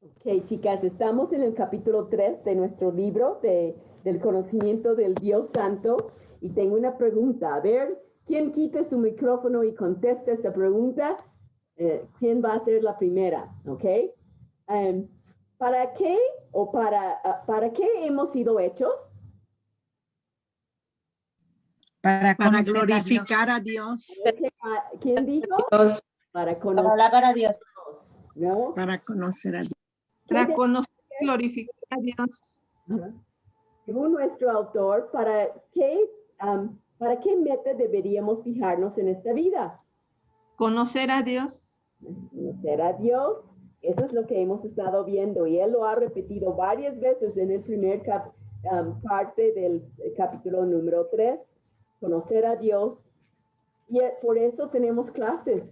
Ok, chicas, estamos en el capítulo 3 de nuestro libro del conocimiento del Dios Santo y tengo una pregunta. A ver, ¿quién quite su micrófono y conteste esta pregunta? ¿Quién va a ser la primera? ¿Ok? Um, ¿Para qué para qué hemos sido hechos? Para Para conocer glorificar a Dios. Okay, ¿quién dijo? Dios, Para para conocer alabar a Dios. a Dios, ¿no? Para conocer a Dios. para conocer y glorificar a Dios. Ajá. Según nuestro autor, ¿para qué meta deberíamos fijarnos en esta vida? Conocer a Dios. Conocer a Dios. Eso es lo que hemos estado viendo y él lo ha repetido varias veces en el primer parte del capítulo número 3. Conocer a Dios. Y por eso tenemos clases.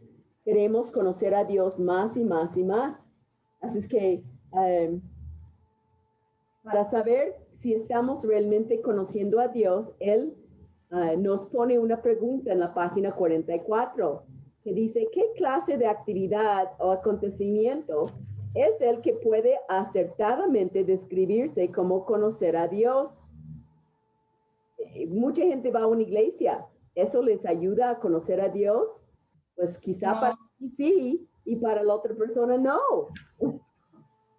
Queremos conocer a Dios más y más y más. Así es que para saber si estamos realmente conociendo a Dios, Él nos pone una pregunta en la página 44 que dice, ¿qué clase de actividad o acontecimiento es el que puede acertadamente describirse como conocer a Dios? Mucha gente va a una iglesia. ¿Eso les ayuda a conocer a Dios? Pues quizá No. para ti sí y para la otra persona no.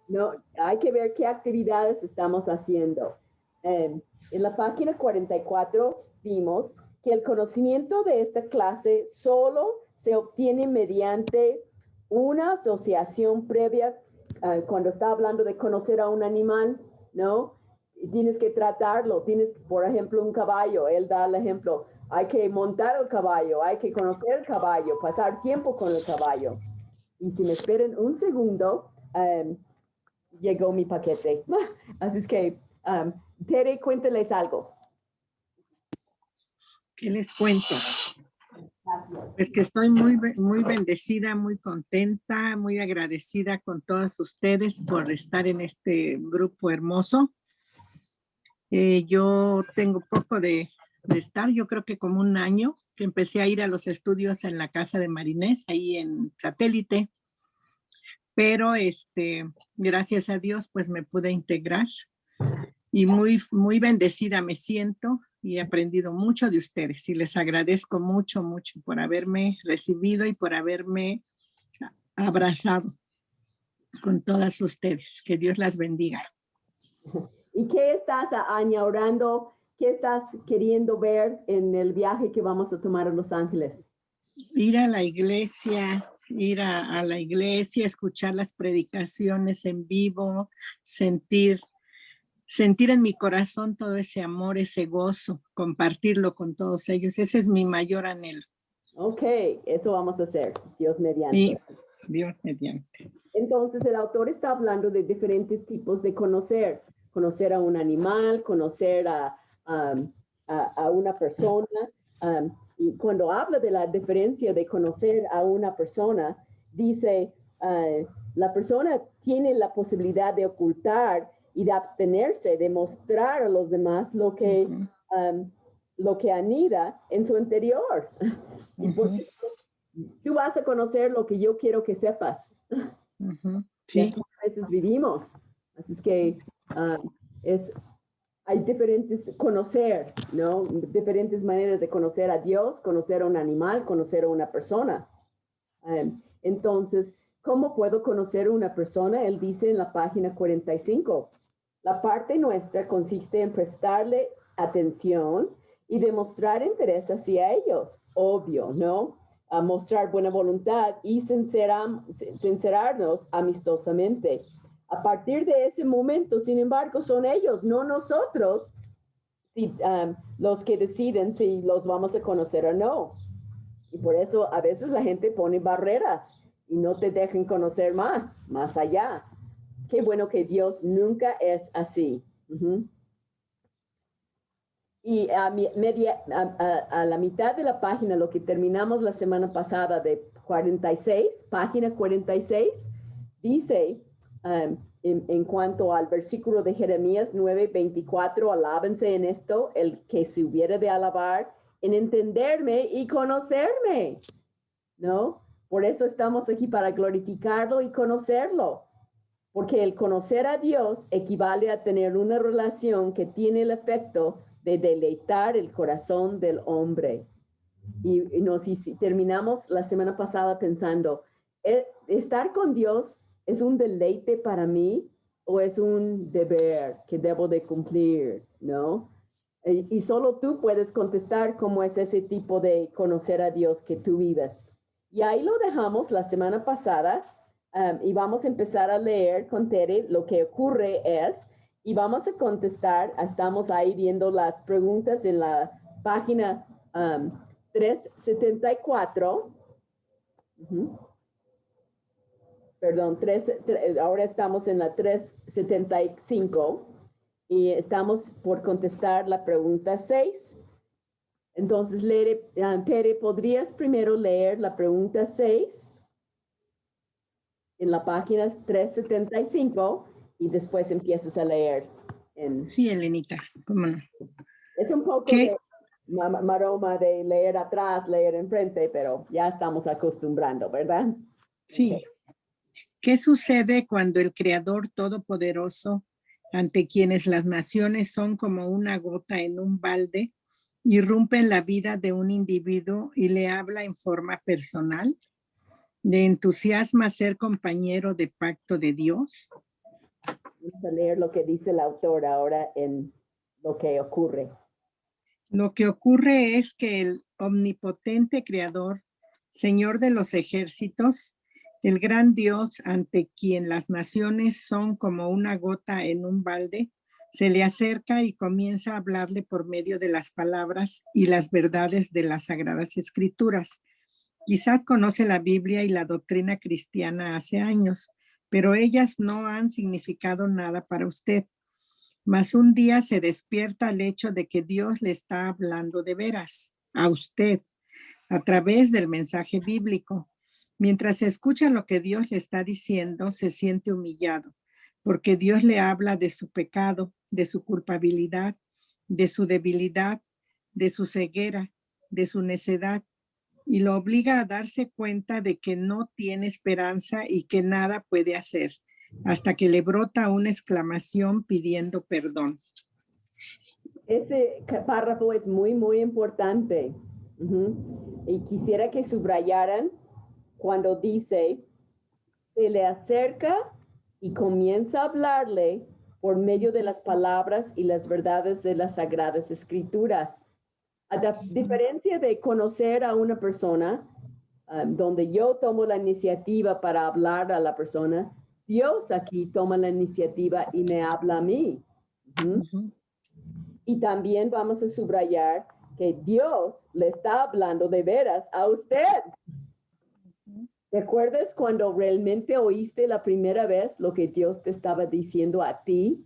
No, hay que ver qué actividades estamos haciendo. En la página 44 vimos que el conocimiento de esta clase solo se obtiene mediante una asociación previa. Cuando está hablando de conocer a un animal, ¿no? Tienes que tratarlo. Tienes, por ejemplo, un caballo. Él da el ejemplo. Hay que montar el caballo, hay que conocer el caballo, pasar tiempo con el caballo. Y si me esperen un segundo, llegó mi paquete. Así es que, Tere, cuéntales algo. ¿Qué les cuento? Gracias. Pues que estoy muy bendecida, muy contenta, muy agradecida con todas ustedes por estar en este grupo hermoso. Yo tengo poco de estar, yo creo que como un año que empecé a ir a los estudios en la casa de Marinés, ahí en Satélite, pero gracias a Dios pues me pude integrar y muy bendecida me siento y he aprendido mucho de ustedes y les agradezco mucho por haberme recibido y por haberme abrazado con todas ustedes. Que Dios las bendiga. ¿Y qué estás añorando? ¿Qué estás queriendo ver en el viaje que vamos a tomar a Los Ángeles? Ir a la iglesia, ir a la iglesia, escuchar las predicaciones en vivo, sentir en mi corazón todo ese amor, ese gozo, compartirlo con todos ellos. Ese es mi mayor anhelo. Ok, eso vamos a hacer, Dios mediante. Sí, Dios mediante. Entonces, el autor está hablando de diferentes tipos de conocer. Conocer a un animal, conocer a una persona. Y cuando habla de la diferencia de conocer a una persona, dice, la persona tiene la posibilidad de ocultar y de abstenerse, de mostrar a los demás lo que anida en su interior. Y porque tú vas a conocer lo que yo quiero que sepas. Sí. Y así a veces vivimos. Así es que hay diferentes conocer, ¿no? Diferentes maneras de conocer a Dios, conocer a un animal, conocer a una persona. Entonces, ¿cómo puedo conocer a una persona? Él dice en la página 45, la parte nuestra consiste en prestarles atención y demostrar interés hacia ellos, obvio, ¿no? A mostrar buena voluntad y sincerarnos amistosamente. A partir de ese momento, sin embargo, son ellos, no nosotros, los que deciden si los vamos a conocer o no. Y por eso a veces la gente pone barreras y no te dejan conocer más allá. Qué bueno que Dios nunca es así. Y a la mitad de la página, lo que terminamos la semana pasada de 46, página 46, dice en cuanto al versículo de Jeremías 9:24, alábense en esto, el que se hubiera de alabar, en entenderme y conocerme, ¿no? Por eso estamos aquí para glorificarlo y conocerlo. Porque el conocer a Dios equivale a tener una relación que tiene el efecto de deleitar el corazón del hombre. Y terminamos la semana pasada pensando, ¿estar con Dios es un deleite para mí o es un deber que debo de cumplir? ¿No? Y solo tú puedes contestar cómo es ese tipo de conocer a Dios que tú vives. Y ahí lo dejamos la semana pasada. Y vamos a empezar a leer con Tere. Lo que ocurre es, y vamos a contestar, estamos ahí viendo las preguntas en la página 374. Perdón, ahora estamos en la 375 y estamos por contestar la pregunta 6. Entonces, Tere, ¿podrías primero leer la pregunta 6? En la página 375 y después empiezas a leer. Sí, Elenita, cómo no. Es un poco ¿Qué? de maroma de leer atrás, leer enfrente, pero ya estamos acostumbrando, ¿verdad? Sí. Okay. ¿Qué sucede cuando el Creador Todopoderoso, ante quienes las naciones son como una gota en un balde, irrumpe en la vida de un individuo y le habla en forma personal? ¿Le entusiasma ser compañero de pacto de Dios? Vamos a leer lo que dice el autor ahora en lo que ocurre. Lo que ocurre es que el omnipotente Creador, Señor de los ejércitos, el gran Dios ante quien las naciones son como una gota en un balde, se le acerca y comienza a hablarle por medio de las palabras y las verdades de las Sagradas Escrituras. Quizás conoce la Biblia y la doctrina cristiana hace años, pero ellas no han significado nada para usted. Mas un día se despierta al hecho de que Dios le está hablando de veras a usted a través del mensaje bíblico. Mientras escucha lo que Dios le está diciendo, se siente humillado, porque Dios le habla de su pecado, de su culpabilidad, de su debilidad, de su ceguera, de su necedad, y lo obliga a darse cuenta de que no tiene esperanza y que nada puede hacer, hasta que le brota una exclamación pidiendo perdón. Ese párrafo es muy, muy importante. Y quisiera que subrayaran cuando dice, se le acerca y comienza a hablarle por medio de las palabras y las verdades de las Sagradas Escrituras. A diferencia de conocer a una persona, donde yo tomo la iniciativa para hablar a la persona, Dios aquí toma la iniciativa y me habla a mí. Y también vamos a subrayar que Dios le está hablando de veras a usted. ¿Te acuerdas cuando realmente oíste la primera vez lo que Dios te estaba diciendo a ti?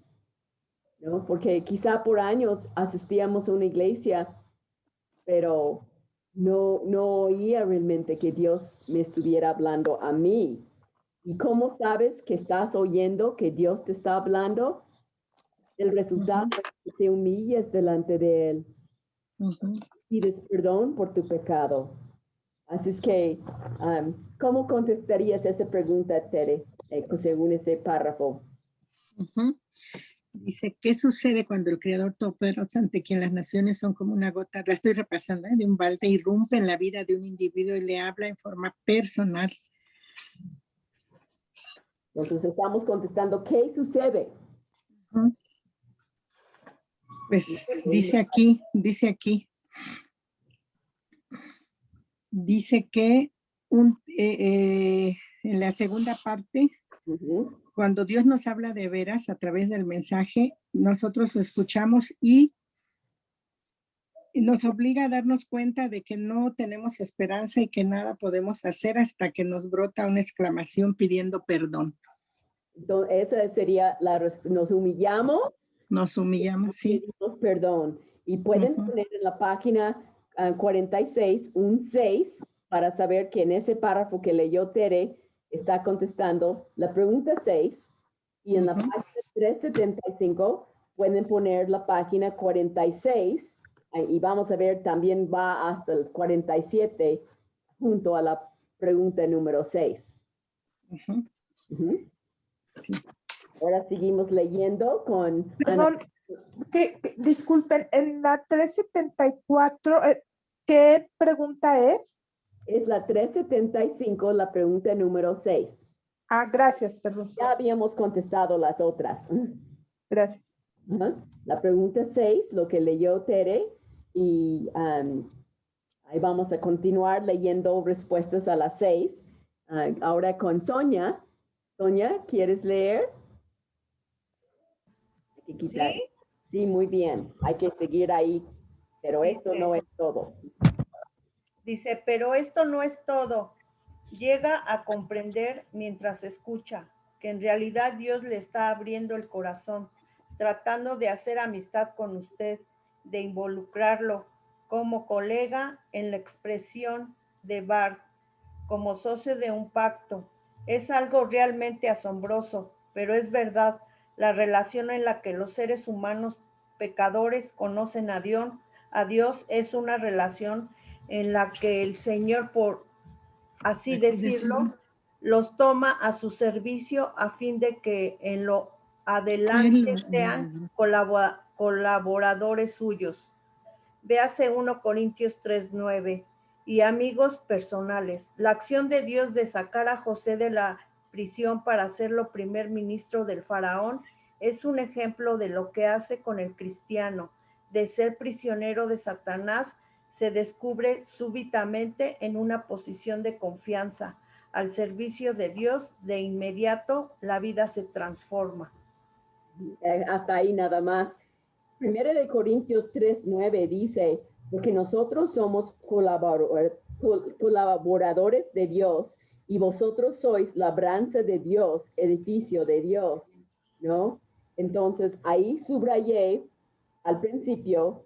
¿No? Porque quizá por años asistíamos a una iglesia, pero no oía realmente que Dios me estuviera hablando a mí. ¿Y cómo sabes que estás oyendo que Dios te está hablando? El resultado es que te humilles delante de Él. Pides perdón por tu pecado. Así es que, ¿cómo contestarías esa pregunta, Tere, según ese párrafo? Dice, ¿qué sucede cuando el Creador Todopoderoso, ante quien las naciones son como una gota, la estoy repasando, de un balde, irrumpe en la vida de un individuo y le habla en forma personal? Entonces estamos contestando, ¿qué sucede? Pues dice aquí que en la segunda parte, cuando Dios nos habla de veras a través del mensaje, nosotros lo escuchamos y nos obliga a darnos cuenta de que no tenemos esperanza y que nada podemos hacer hasta que nos brota una exclamación pidiendo perdón. Entonces, esa sería nos humillamos. Nos humillamos, sí. Pedimos perdón. Y pueden poner en la página 46 un 6 para saber que en ese párrafo que leyó Tere está contestando la pregunta 6. Y en la página 375 pueden poner la página 46. Y vamos a ver, también va hasta el 47 junto a la pregunta número 6. Ahora seguimos leyendo con... Perdón, disculpen, en la 374, ¿qué pregunta es? Es la 375, la pregunta número 6. Ah, gracias, perdón. Ya habíamos contestado las otras. Gracias. Ajá. La pregunta 6, lo que leyó Tere, y ahí vamos a continuar leyendo respuestas a las 6. Ahora con Sonia. Sonia, ¿quieres leer? Hay que quitar. ¿Sí? Sí, muy bien. Hay que seguir ahí, pero esto no es todo. Dice, pero esto no es todo. Llega a comprender mientras escucha que en realidad Dios le está abriendo el corazón, tratando de hacer amistad con usted, de involucrarlo como colega en la expresión de Bart, como socio de un pacto. Es algo realmente asombroso, pero es verdad, la relación en la que los seres humanos pecadores conocen a Dios es una relación en la que el Señor, por así decirlo, los toma a su servicio a fin de que en lo adelante sean colaboradores suyos. Véase 1 Corintios 3:9. Y amigos personales, la acción de Dios de sacar a José de la prisión para hacerlo primer ministro del faraón es un ejemplo de lo que hace con el cristiano. De ser prisionero de Satanás, se descubre súbitamente en una posición de confianza. Al servicio de Dios, de inmediato la vida se transforma. Hasta ahí nada más. Primero de Corintios 3:9 dice, porque nosotros somos colaboradores de Dios y vosotros sois labranza de Dios, edificio de Dios, ¿no? Entonces ahí subrayé al principio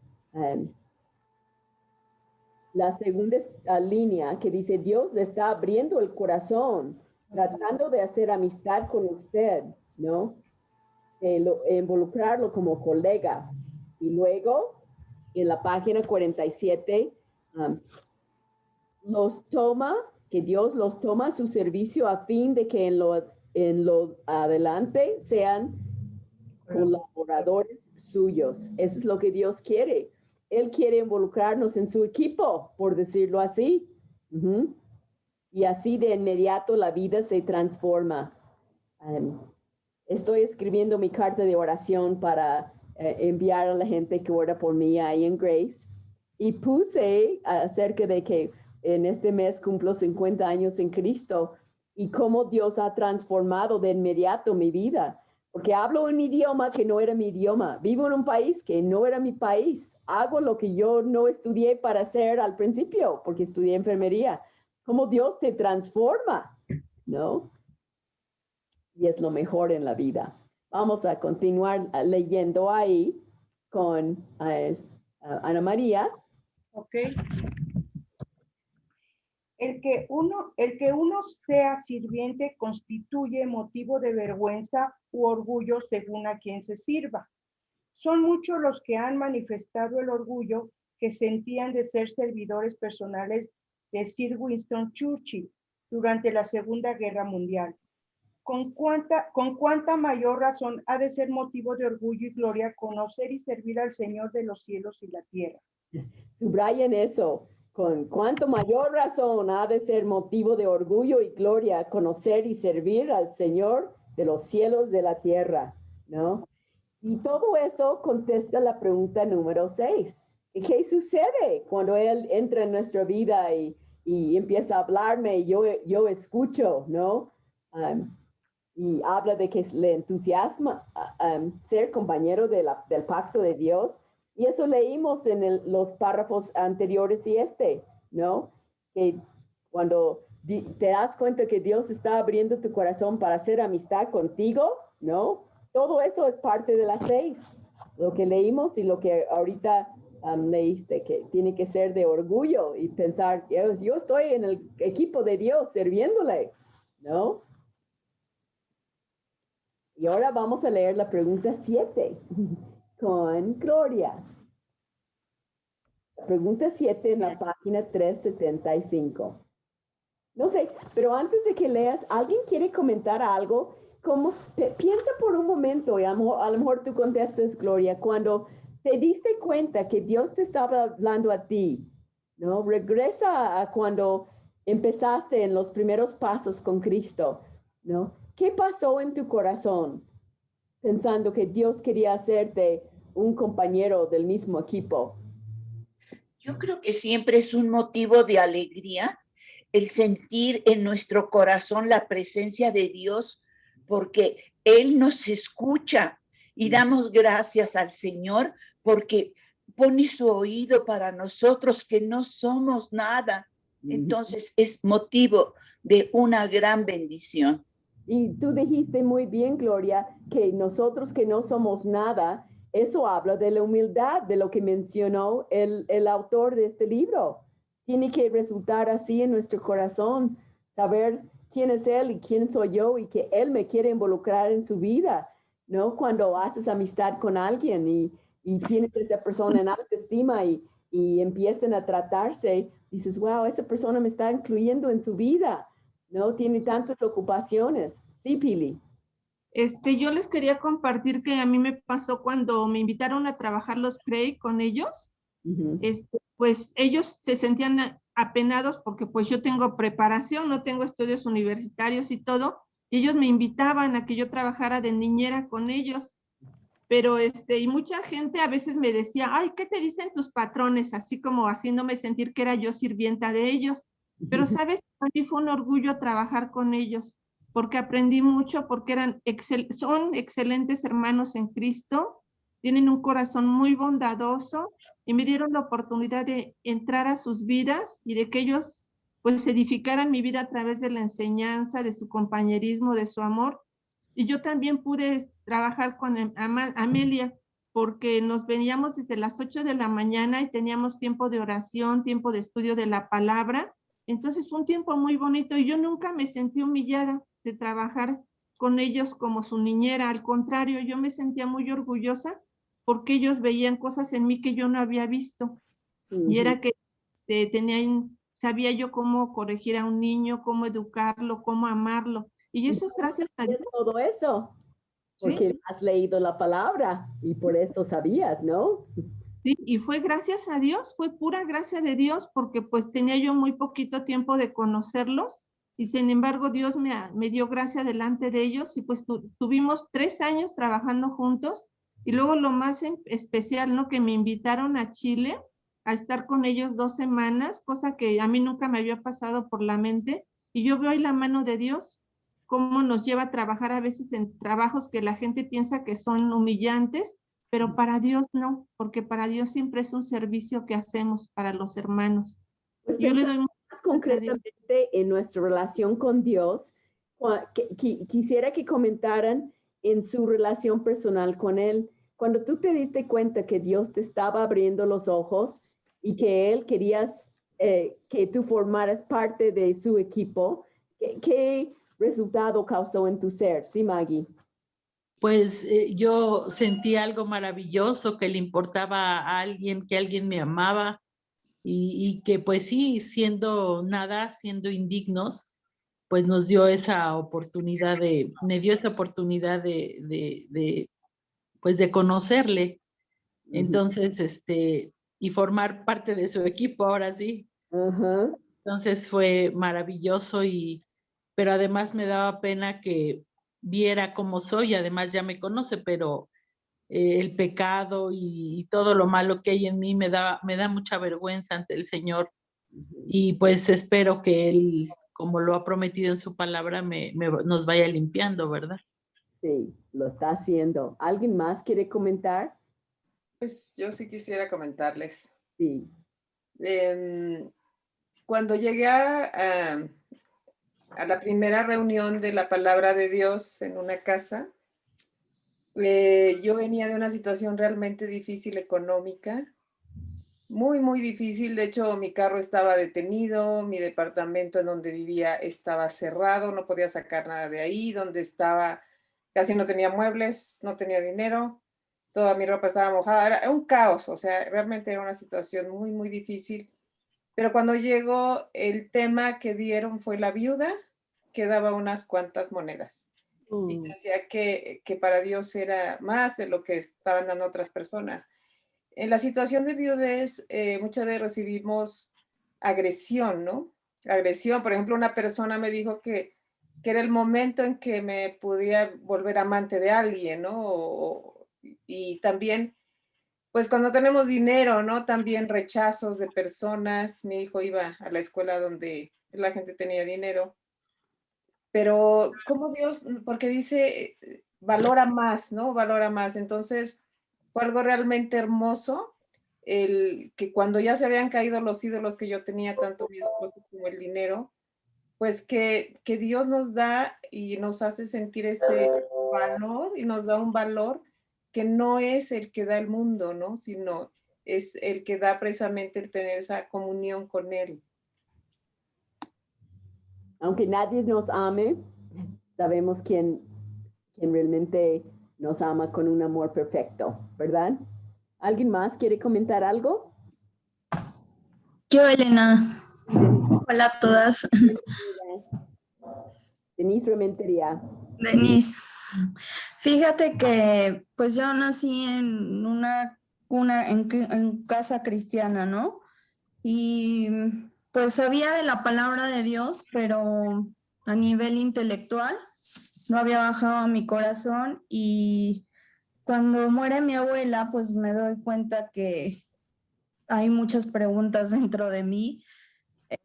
la segunda línea que dice, Dios le está abriendo el corazón, tratando de hacer amistad con usted, ¿no? Involucrarlo como colega. Y luego, en la página 47, que Dios los toma a su servicio a fin de que en lo adelante sean colaboradores suyos. Eso es lo que Dios quiere. Él quiere involucrarnos en su equipo, por decirlo así. Y así de inmediato la vida se transforma. Estoy escribiendo mi carta de oración para enviar a la gente que ora por mí ahí en Grace. Y puse acerca de que en este mes cumplo 50 años en Cristo y cómo Dios ha transformado de inmediato mi vida. Porque hablo un idioma que no era mi idioma. Vivo en un país que no era mi país. Hago lo que yo no estudié para hacer al principio, porque estudié enfermería. Cómo Dios te transforma, ¿no? Y es lo mejor en la vida. Vamos a continuar leyendo ahí con Ana María. Ok. El que uno sea sirviente constituye motivo de vergüenza u orgullo según a quien se sirva. Son muchos los que han manifestado el orgullo que sentían de ser servidores personales de Sir Winston Churchill durante la Segunda Guerra Mundial. ¿Con cuánta mayor razón ha de ser motivo de orgullo y gloria conocer y servir al Señor de los cielos y la tierra? Subrayen eso. Con cuánto mayor razón ha de ser motivo de orgullo y gloria conocer y servir al Señor de los cielos de la tierra, ¿no? Y todo eso contesta la pregunta número 6. ¿Qué sucede cuando Él entra en nuestra vida y empieza a hablarme y yo escucho, ¿no? Y habla de que le entusiasma ser compañero del pacto de Dios. Y eso leímos en los párrafos anteriores y ¿no? Que cuando te das cuenta que Dios está abriendo tu corazón para hacer amistad contigo, ¿no? Todo eso es parte de las 6. Lo que leímos y lo que ahorita leíste, que tiene que ser de orgullo y pensar, yo estoy en el equipo de Dios sirviéndole, ¿no? Y ahora vamos a leer la pregunta 7 con Gloria. La pregunta 7 en la página 375. No sé, pero antes de que leas, ¿alguien quiere comentar algo cómo, piensa por un momento, y a lo mejor tú contestas, Gloria, cuando te diste cuenta que Dios te estaba hablando a ti, ¿no? Regresa a cuando empezaste en los primeros pasos con Cristo, ¿no? ¿Qué pasó en tu corazón pensando que Dios quería hacerte un compañero del mismo equipo? Yo creo que siempre es un motivo de alegría el sentir en nuestro corazón la presencia de Dios, porque Él nos escucha y damos gracias al Señor porque pone su oído para nosotros que no somos nada. Entonces es motivo de una gran bendición. Y tú dijiste muy bien, Gloria, que nosotros que no somos nada, eso habla de la humildad, de lo que mencionó el autor de este libro. Tiene que resultar así en nuestro corazón, saber quién es Él y quién soy yo y que Él me quiere involucrar en su vida, ¿no? Cuando haces amistad con alguien y tienes a esa persona en alta estima y empiezan a tratarse, dices, wow, esa persona me está incluyendo en su vida. No tiene tantas ocupaciones. Sí, Pili. Yo les quería compartir que a mí me pasó cuando me invitaron a trabajar los Cray con ellos. Ujú. Pues ellos se sentían apenados porque pues yo tengo preparación, no tengo estudios universitarios y todo, y ellos me invitaban a que yo trabajara de niñera con ellos. Pero y mucha gente a veces me decía, ay, ¿qué te dicen tus patrones? Así como haciéndome sentir que era yo sirvienta de ellos. Pero, ¿sabes? Para mí fue un orgullo trabajar con ellos, porque aprendí mucho, porque son excelentes hermanos en Cristo, tienen un corazón muy bondadoso y me dieron la oportunidad de entrar a sus vidas y de que ellos pues edificaran mi vida a través de la enseñanza, de su compañerismo, de su amor. Y yo también pude trabajar con Amelia, porque nos veníamos desde las 8 de la mañana y teníamos tiempo de oración, tiempo de estudio de la palabra. Entonces fue un tiempo muy bonito y yo nunca me sentí humillada de trabajar con ellos como su niñera. Al contrario, yo me sentía muy orgullosa porque ellos veían cosas en mí que yo no había visto. Y Ujú. era que sabía yo cómo corregir a un niño, cómo educarlo, cómo amarlo. Y ¿Y eso es cómo gracias a sabías Dios, todo eso? ¿sí? Porque has leído la palabra y por eso sabías, ¿no? Sí, y fue gracias a Dios, fue pura gracia de Dios, porque pues tenía yo muy poquito tiempo de conocerlos, y sin embargo Dios me dio gracia delante de ellos, y pues tuvimos 3 años trabajando juntos, y luego lo más especial, ¿no? Que me invitaron a Chile a estar con ellos 2 semanas, cosa que a mí nunca me había pasado por la mente, y yo veo ahí la mano de Dios, cómo nos lleva a trabajar a veces en trabajos que la gente piensa que son humillantes, pero para Dios no, porque para Dios siempre es un servicio que hacemos para los hermanos. Pues Y yo le pensando doy más muchas gracias a Dios. concretamente en nuestra relación con Dios, quisiera que comentaran en su relación personal con Él. Cuando tú te diste cuenta que Dios te estaba abriendo los ojos y que Él querías que tú formaras parte de su equipo, ¿qué resultado causó en tu ser? Sí, Maggie. Pues yo sentí algo maravilloso, que le importaba a alguien, que alguien me amaba y que pues sí, siendo nada, siendo indignos, pues nos dio esa oportunidad me dio esa oportunidad pues de conocerle. Entonces, y formar parte de su equipo ahora sí. Ajá. Entonces fue maravilloso pero además me daba pena que viera cómo soy, además ya me conoce, pero el pecado y todo lo malo que hay en mí me da mucha vergüenza ante el Señor y pues espero que Él, como lo ha prometido en su palabra, nos vaya limpiando, ¿verdad? Sí, lo está haciendo. ¿Alguien más quiere comentar? Pues yo sí quisiera comentarles. Sí. Cuando llegué a la primera reunión de la palabra de Dios en una casa, yo venía de una situación realmente difícil económica, muy, muy difícil. De hecho, mi carro estaba detenido, mi departamento en donde vivía estaba cerrado, no podía sacar nada de ahí, donde estaba casi no tenía muebles, no tenía dinero, toda mi ropa estaba mojada, era un caos, o sea, realmente era una situación muy, muy difícil. Pero cuando llegó, el tema que dieron fue la viuda, que daba unas cuantas monedas. y decía que para Dios era más de lo que estaban dando otras personas. En la situación de viudez, muchas veces recibimos agresión, ¿no? Agresión, por ejemplo, una persona me dijo que era el momento en que me podía volver amante de alguien, ¿no? Y también, pues cuando tenemos dinero, ¿no? También rechazos de personas. Mi hijo iba a la escuela donde la gente tenía dinero. Pero como Dios, porque dice, valora más, ¿no? Valora más. Entonces, fue algo realmente hermoso, el que cuando ya se habían caído los ídolos que yo tenía, tanto mi esposo como el dinero, pues que Dios nos da y nos hace sentir ese valor y nos da un valor que no es el que da el mundo, ¿no? Sino es el que da precisamente el tener esa comunión con Él. Aunque nadie nos ame, sabemos quién realmente nos ama con un amor perfecto, ¿verdad? ¿Alguien más quiere comentar algo? Yo, Elena. Hola a todas. Denise Rementería. Denise. Fíjate que pues yo nací en una cuna, en casa cristiana, ¿no? Y pues sabía de la palabra de Dios, pero a nivel intelectual no había bajado a mi corazón, y cuando muere mi abuela, pues me doy cuenta que hay muchas preguntas dentro de mí.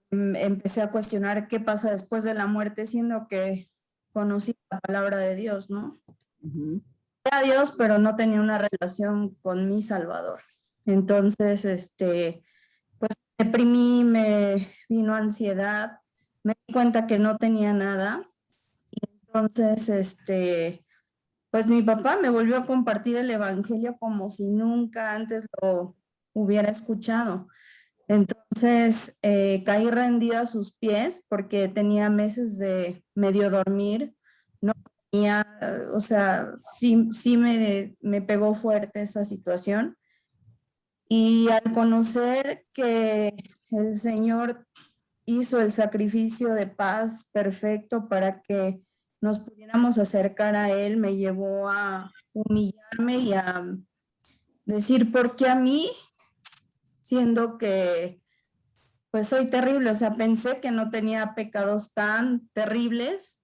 Empecé a cuestionar qué pasa después de la muerte, siendo que conocí la palabra de Dios, ¿no? A Dios, pero no tenía una relación con mi Salvador. Entonces, pues me deprimí, me vino ansiedad, me di cuenta que no tenía nada. Y entonces, pues mi papá me volvió a compartir el evangelio como si nunca antes lo hubiera escuchado. Entonces caí rendida a sus pies porque tenía meses de medio dormir, no tenía, o sea, sí me pegó fuerte esa situación. Y al conocer que el Señor hizo el sacrificio de paz perfecto para que nos pudiéramos acercar a Él, me llevó a humillarme y a decir, ¿por qué a mí? Siendo que pues soy terrible, o sea, pensé que no tenía pecados tan terribles,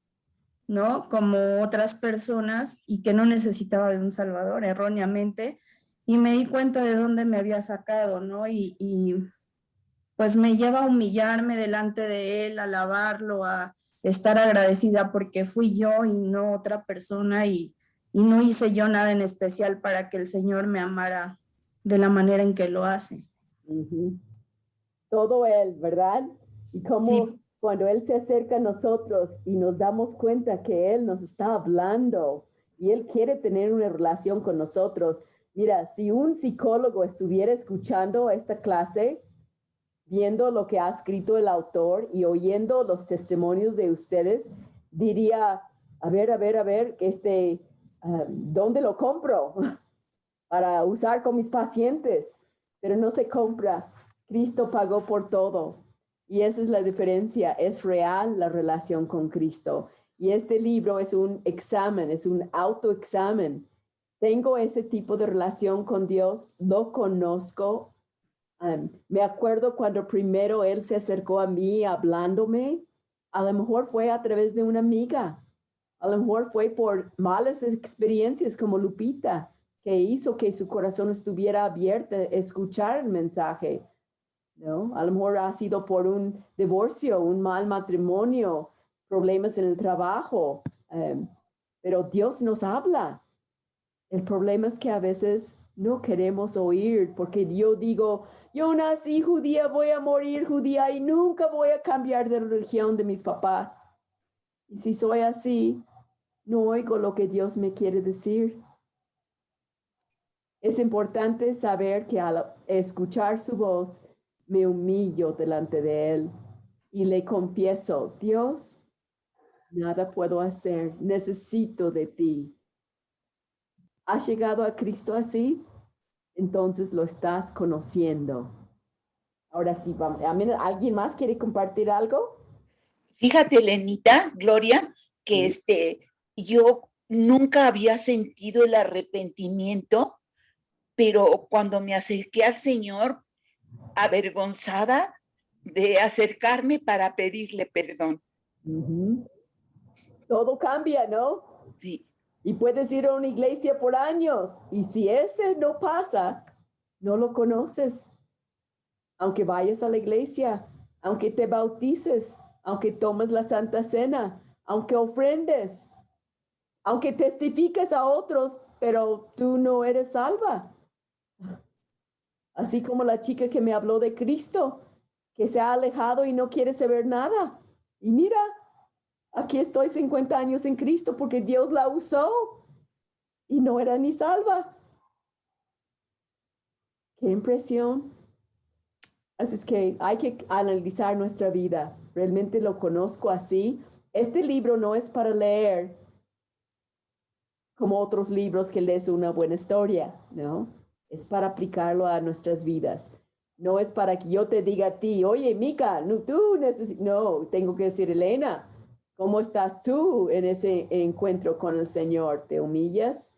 ¿no? Como otras personas, y que no necesitaba de un Salvador, erróneamente, y me di cuenta de dónde me había sacado, ¿no? Y pues me lleva a humillarme delante de Él, a alabarlo, a estar agradecida porque fui yo y no otra persona, y no hice yo nada en especial para que el Señor me amara de la manera en que lo hace. Todo Él, ¿verdad? Y como Sí. cuando Él se acerca a nosotros y nos damos cuenta que Él nos está hablando y Él quiere tener una relación con nosotros. Mira, si un psicólogo estuviera escuchando esta clase, viendo lo que ha escrito el autor y oyendo los testimonios de ustedes, diría, a ver, ¿dónde lo compro para usar con mis pacientes? Pero no se compra. Cristo pagó por todo. Y esa es la diferencia. Es real la relación con Cristo. Y este libro es un examen, es un autoexamen. ¿Tengo ese tipo de relación con Dios? ¿Lo conozco? Me acuerdo cuando primero Él se acercó a mí hablándome. A lo mejor fue a través de una amiga. A lo mejor fue por malas experiencias como Lupita, que hizo que su corazón estuviera abierto a escuchar el mensaje, ¿no? A lo mejor ha sido por un divorcio, un mal matrimonio, problemas en el trabajo, pero Dios nos habla. El problema es que a veces no queremos oír, porque yo digo, yo nací judía, voy a morir judía y nunca voy a cambiar de religión de mis papás. Y si soy así, no oigo lo que Dios me quiere decir. Es importante saber que al escuchar su voz, me humillo delante de Él y le confieso, Dios, nada puedo hacer, necesito de ti. ¿Has llegado a Cristo así? Entonces lo estás conociendo. Ahora sí, vamos. ¿Alguien más quiere compartir algo? Fíjate, Lenita, Gloria, que yo nunca había sentido el arrepentimiento, pero cuando me acerqué al Señor, avergonzada de acercarme para pedirle perdón. Ujú. Todo cambia, ¿no? Sí, Y puedes ir a una iglesia por años. Y si ese no pasa, no lo conoces. Aunque vayas a la iglesia, aunque te bautices, aunque tomes la Santa Cena, aunque ofrendes, aunque testifiques a otros, pero tú no eres salva. Así como la chica que me habló de Cristo, que se ha alejado y no quiere saber nada. Y mira, aquí estoy 50 años en Cristo porque Dios la usó y no era ni salva. Qué impresión. Así es que hay que analizar nuestra vida. ¿Realmente lo conozco así? Este libro no es para leer como otros libros que lees una buena historia, ¿no? Es para aplicarlo a nuestras vidas. No es para que yo te diga a ti, oye, Mica, no, tú necesitas, no, tengo que decir, Elena, ¿cómo estás tú en ese encuentro con el Señor? ¿Te humillas?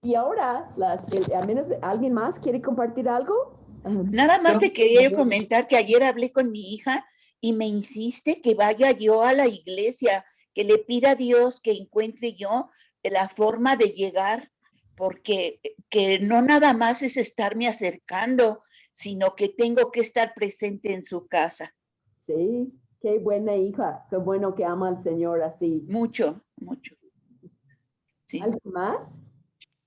Y ahora, a menos alguien más quiere compartir algo. nada más te quería yo comentar que ayer hablé con mi hija y me insiste que vaya yo a la iglesia, que le pida a Dios que encuentre yo la forma de llegar, porque que no nada más es estarme acercando, sino que tengo que estar presente en su casa. Sí, qué buena hija, qué bueno que ama al Señor así. Mucho, mucho. Sí. ¿Algo más?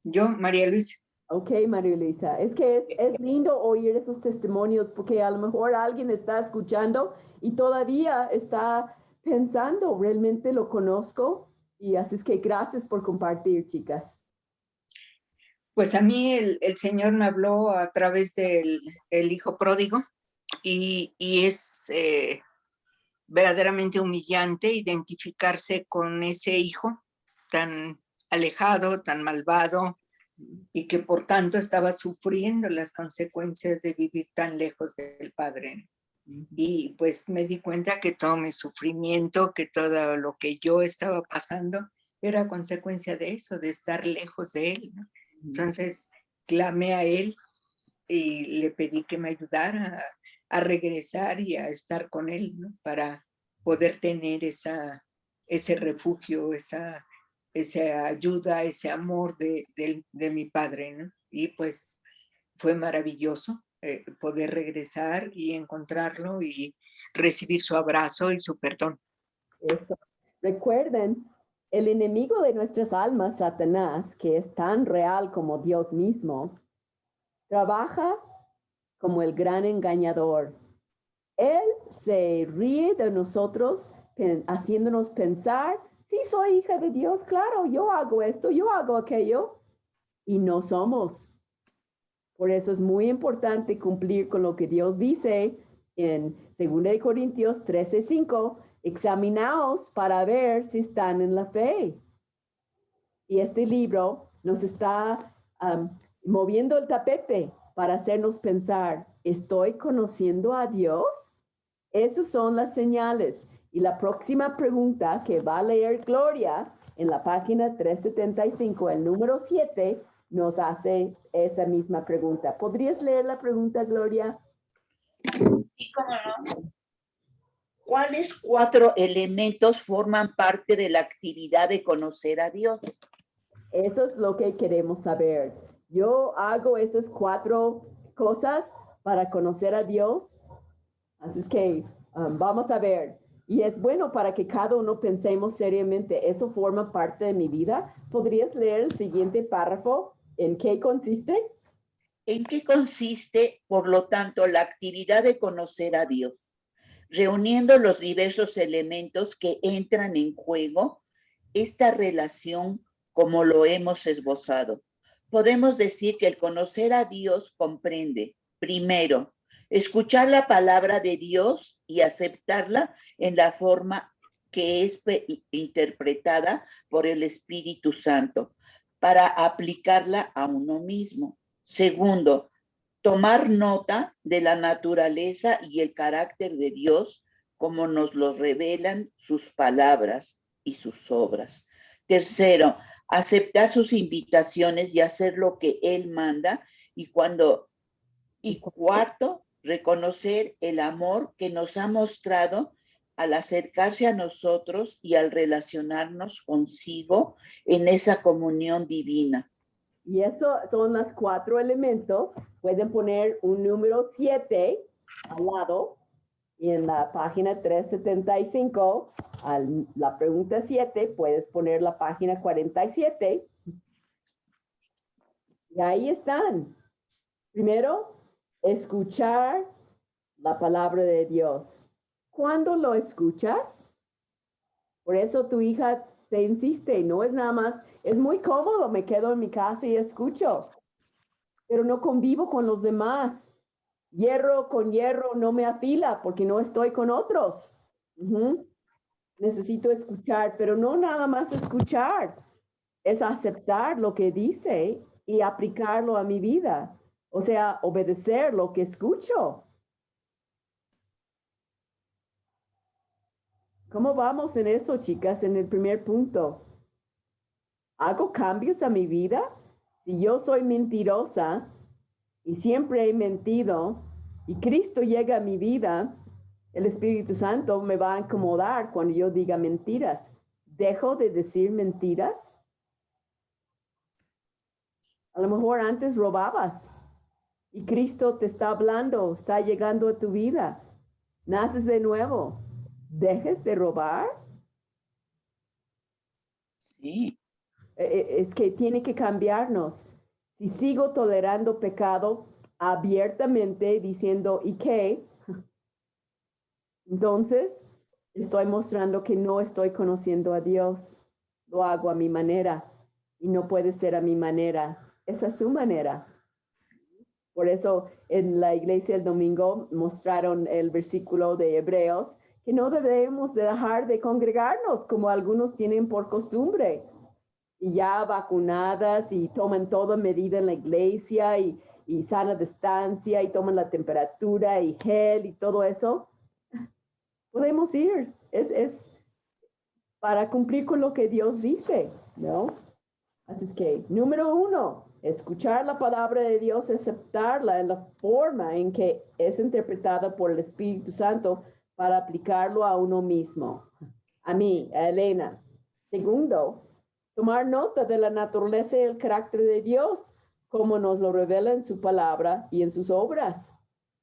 Yo, María Luisa. Ok, María Luisa. Es que es lindo oír esos testimonios porque a lo mejor alguien está escuchando y todavía está pensando, ¿realmente lo conozco? Y así es que gracias por compartir, chicas. Pues a mí el Señor me habló a través del hijo pródigo y es verdaderamente humillante identificarse con ese hijo tan alejado, tan malvado y que por tanto estaba sufriendo las consecuencias de vivir tan lejos del Padre. Y pues me di cuenta que todo mi sufrimiento, que todo lo que yo estaba pasando era consecuencia de eso, de estar lejos de Él, ¿no? Entonces clamé a Él y le pedí que me ayudara a regresar y a estar con Él, ¿no? Para poder tener ese refugio, esa ayuda, ese amor de mi Padre, ¿no? Y pues fue maravilloso poder regresar y encontrarlo y recibir su abrazo y su perdón. Eso. Recuerden, el enemigo de nuestras almas, Satanás, que es tan real como Dios mismo, trabaja como el gran engañador. Él se ríe de nosotros, haciéndonos pensar, sí, soy hija de Dios, claro, yo hago esto, yo hago aquello, y no somos. Por eso es muy importante cumplir con lo que Dios dice en 2 Corintios 13:5, examinaos para ver si están en la fe. Y este libro nos está moviendo el tapete para hacernos pensar, ¿estoy conociendo a Dios? Esas son las señales. Y la próxima pregunta que va a leer Gloria en la página 375, el número 7, nos hace esa misma pregunta. ¿Podrías leer la pregunta, Gloria? Sí, cómo no. ¿Cuáles 4 elementos forman parte de la actividad de conocer a Dios? Eso es lo que queremos saber. Yo hago esas 4 cosas para conocer a Dios. Así es que vamos a ver. Y es bueno para que cada uno pensemos seriamente, ¿eso forma parte de mi vida? ¿Podrías leer el siguiente párrafo? ¿En qué consiste? ¿En qué consiste, por lo tanto, la actividad de conocer a Dios? Reuniendo los diversos elementos que entran en juego, esta relación, como lo hemos esbozado. Podemos decir que el conocer a Dios comprende, primero, escuchar la palabra de Dios y aceptarla en la forma que es interpretada por el Espíritu Santo para aplicarla a uno mismo. Segundo, tomar nota de la naturaleza y el carácter de Dios como nos lo revelan sus palabras. y sus obras. Tercero, aceptar sus invitaciones y hacer lo que Él manda. Y cuarto, reconocer el amor que nos ha mostrado al acercarse a nosotros y al relacionarnos consigo en esa comunión divina. Y eso son los 4 elementos. Pueden poner un número 7 al lado y en la página 375, la pregunta 7, puedes poner la página 47. Y ahí están. Primero, escuchar la palabra de Dios. ¿Cuándo lo escuchas? Por eso tu hija te insiste, no es nada más, es muy cómodo, me quedo en mi casa y escucho, pero no convivo con los demás. Hierro con hierro no me afila porque no estoy con otros. Necesito escuchar, pero no nada más escuchar, es aceptar lo que dice y aplicarlo a mi vida. O sea, obedecer lo que escucho. ¿Cómo vamos en eso, chicas? En el primer punto. ¿Hago cambios a mi vida? Si yo soy mentirosa y siempre he mentido y Cristo llega a mi vida, el Espíritu Santo me va a incomodar cuando yo diga mentiras. ¿Dejo de decir mentiras? A lo mejor antes robabas y Cristo te está hablando, está llegando a tu vida. Naces de nuevo. ¿Dejes de robar? Sí. Es que tiene que cambiarnos. Si sigo tolerando pecado abiertamente diciendo, ¿y qué? Entonces, estoy mostrando que no estoy conociendo a Dios. Lo hago a mi manera y no puede ser a mi manera. Esa es su manera. Por eso en la iglesia el domingo mostraron el versículo de Hebreos que no debemos de dejar de congregarnos como algunos tienen por costumbre. Y ya vacunadas y toman toda medida en la iglesia y sana distancia y toman la temperatura y gel y todo eso. Podemos ir. Es para cumplir con lo que Dios dice, ¿no? Así es que, número 1, escuchar la palabra de Dios, aceptarla en la forma en que es interpretada por el Espíritu Santo para aplicarlo a uno mismo. A mí, a Elena. Segundo, tomar nota de la naturaleza y el carácter de Dios, como nos lo revela en su palabra y en sus obras,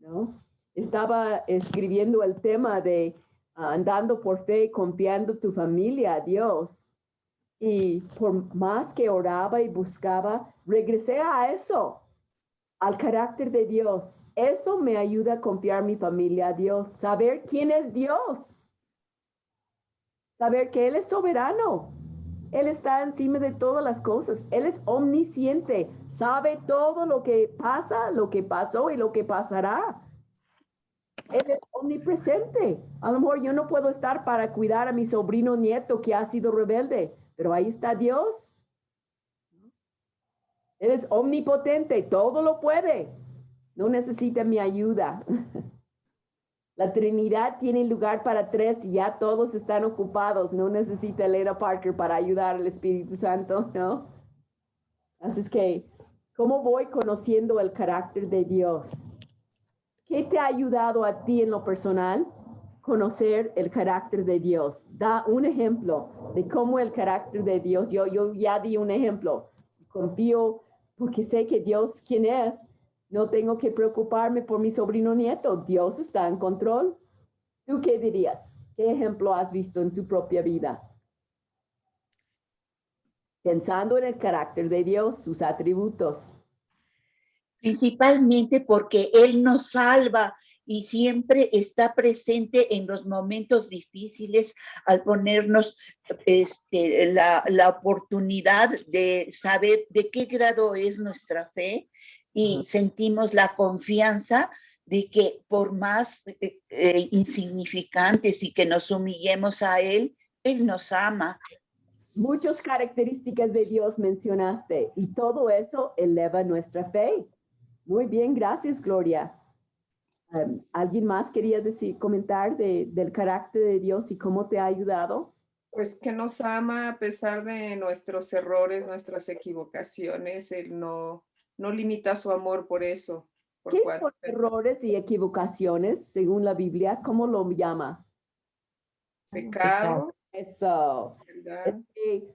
¿no? Estaba escribiendo el tema de andando por fe, confiando tu familia a Dios. Y por más que oraba y buscaba, regresé a eso, al carácter de Dios. Eso me ayuda a confiar mi familia a Dios, saber quién es Dios, saber que Él es soberano. Él está encima de todas las cosas. Él es omnisciente, sabe todo lo que pasa, lo que pasó y lo que pasará. Él es omnipresente. A lo mejor yo no puedo estar para cuidar a mi sobrino nieto que ha sido rebelde, pero ahí está Dios. Él es omnipotente, todo lo puede. No necesita mi ayuda. La Trinidad tiene lugar para 3 y ya todos están ocupados. No necesita Elena Parker para ayudar al Espíritu Santo, ¿no? Así es que, ¿cómo voy conociendo el carácter de Dios? ¿Qué te ha ayudado a ti en lo personal? Conocer el carácter de Dios. Da un ejemplo de cómo el carácter de Dios, yo ya di un ejemplo. Confío porque sé que Dios, ¿quién es? No tengo que preocuparme por mi sobrino nieto. Dios está en control. ¿Tú qué dirías? ¿Qué ejemplo has visto en tu propia vida? Pensando en el carácter de Dios, sus atributos. Principalmente porque Él nos salva y siempre está presente en los momentos difíciles al ponernos la oportunidad de saber de qué grado es nuestra fe y sentimos la confianza de que por más insignificantes y que nos humillemos a Él, Él nos ama. Muchas características de Dios mencionaste y todo eso eleva nuestra fe. Muy bien, gracias, Gloria. ¿Alguien más quería comentar del carácter de Dios y cómo te ha ayudado? Pues que nos ama a pesar de nuestros errores, nuestras equivocaciones. Él no limita su amor por eso. ¿Qué es por errores y equivocaciones, según la Biblia? ¿Cómo lo llama? Pecado. Eso. ¿Verdad?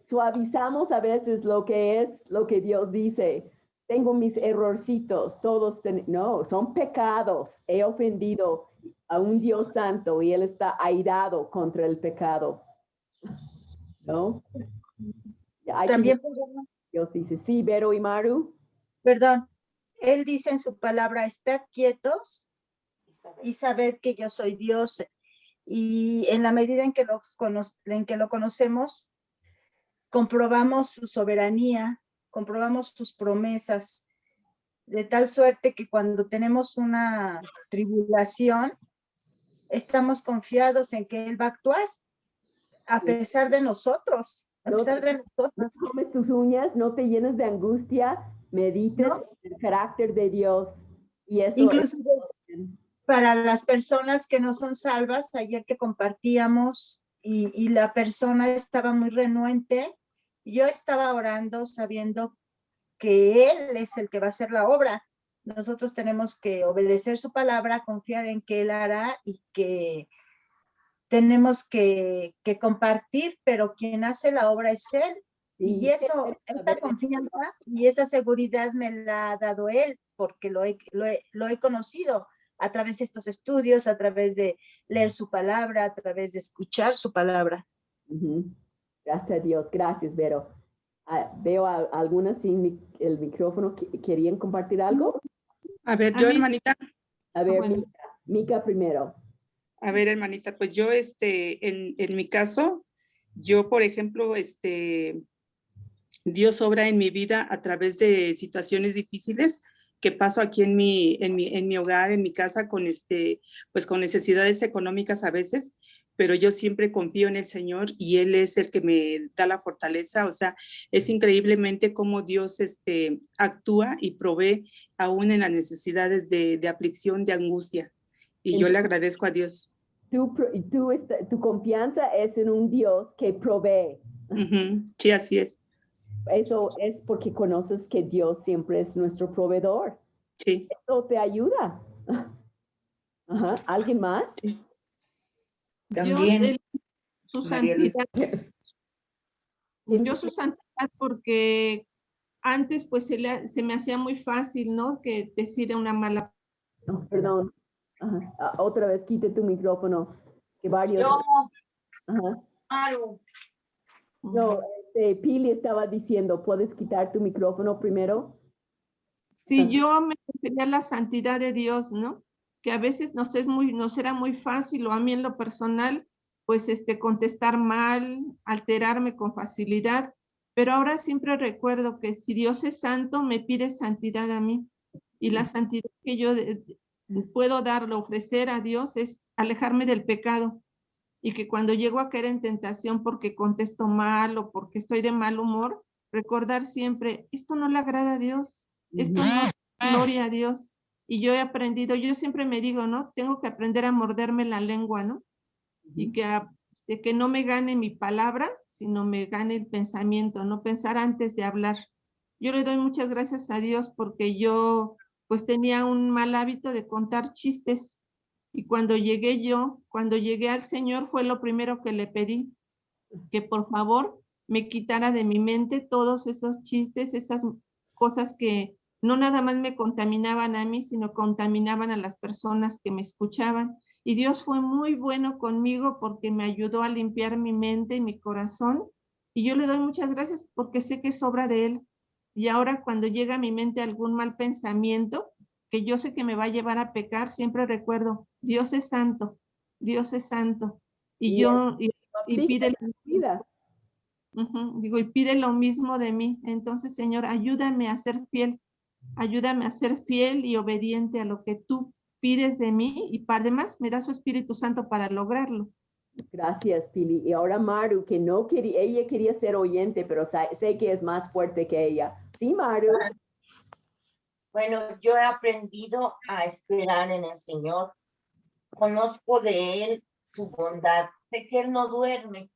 Suavizamos a veces lo que es lo que Dios dice. Tengo mis errorcitos, todos no, son pecados. He ofendido a un Dios santo y Él está airado contra el pecado. ¿No? También, Dios dice, sí, Vero y Maru. perdón, Él dice en su palabra, estad quietos y sabed que yo soy Dios. Y en la medida en que lo conocemos, comprobamos su soberanía, comprobamos sus promesas, de tal suerte que cuando tenemos una tribulación, estamos confiados en que Él va a actuar, a pesar de nosotros, No comes tus uñas, no te llenes de angustia, medites en el carácter de Dios. Y eso incluso para las personas que no son salvas, ayer que compartíamos y la persona estaba muy renuente, yo estaba orando sabiendo que Él es el que va a hacer la obra. Nosotros tenemos que obedecer su palabra, confiar en que Él hará y que tenemos que compartir, pero quien hace la obra es Él. Y eso, esa confianza y esa seguridad me la ha dado Él, porque lo he conocido a través de estos estudios, a través de leer su palabra, a través de escuchar su palabra. Gracias a Dios. Gracias, Vero. Veo a algunas sin el micrófono. ¿Querían compartir algo? A ver, yo, hermanita. A ver, Mica primero. A ver, hermanita, pues yo, en mi caso, yo, por ejemplo, Dios obra en mi vida a través de situaciones difíciles que paso aquí en mi hogar, en mi casa, pues con necesidades económicas a veces, pero yo siempre confío en el Señor y Él es el que me da la fortaleza. O sea, es increíblemente cómo Dios actúa y provee aún en las necesidades de aflicción, de angustia. Y yo le agradezco a Dios. Tu confianza es en un Dios que provee. Sí, así es. Eso es porque conoces que Dios siempre es nuestro proveedor. Sí. Eso te ayuda. Ajá. ¿Alguien más? Sí. También. Su santidad. Yo su santidad porque antes pues se me hacía muy fácil, ¿no? Que decir una mala. No, perdón. Ajá. Otra vez quite tu micrófono. Que varios. Yo. Ajá. Maru. No, Pili estaba diciendo, ¿puedes quitar tu micrófono primero? Sí, yo me refería a la santidad de Dios, ¿no? Que a veces nos era muy fácil, o a mí en lo personal, pues contestar mal, alterarme con facilidad, pero ahora siempre recuerdo que si Dios es santo, me pide santidad a mí, y la santidad que yo puedo ofrecer a Dios es alejarme del pecado, y que cuando llego a caer en tentación porque contesto mal o porque estoy de mal humor, recordar siempre, esto no le agrada a Dios, esto no es gloria a Dios. Y yo he aprendido, yo siempre me digo, ¿no? Tengo que aprender a morderme la lengua, ¿no? Y que no me gane mi palabra, sino me gane el pensamiento, no pensar antes de hablar. Yo le doy muchas gracias a Dios porque yo pues tenía un mal hábito de contar chistes. Y cuando llegué al Señor, fue lo primero que le pedí, que por favor me quitara de mi mente todos esos chistes, esas cosas que no nada más me contaminaban a mí, sino contaminaban a las personas que me escuchaban. Y Dios fue muy bueno conmigo porque me ayudó a limpiar mi mente y mi corazón. Y yo le doy muchas gracias porque sé que es obra de Él. Y ahora cuando llega a mi mente algún mal pensamiento, que yo sé que me va a llevar a pecar, siempre recuerdo, Dios es santo, Dios es santo. Y pide vida. Y pide lo mismo de mí. Entonces, Señor, ayúdame a ser fiel y obediente a lo que tú pides de mí y además me da su Espíritu Santo para lograrlo. Gracias, Pili. Y ahora Maru, que no quería, ella quería ser oyente, pero sé que es más fuerte que ella. Sí, Maru. Bueno, yo he aprendido a esperar en el Señor. Conozco de Él su bondad. Sé que Él no duerme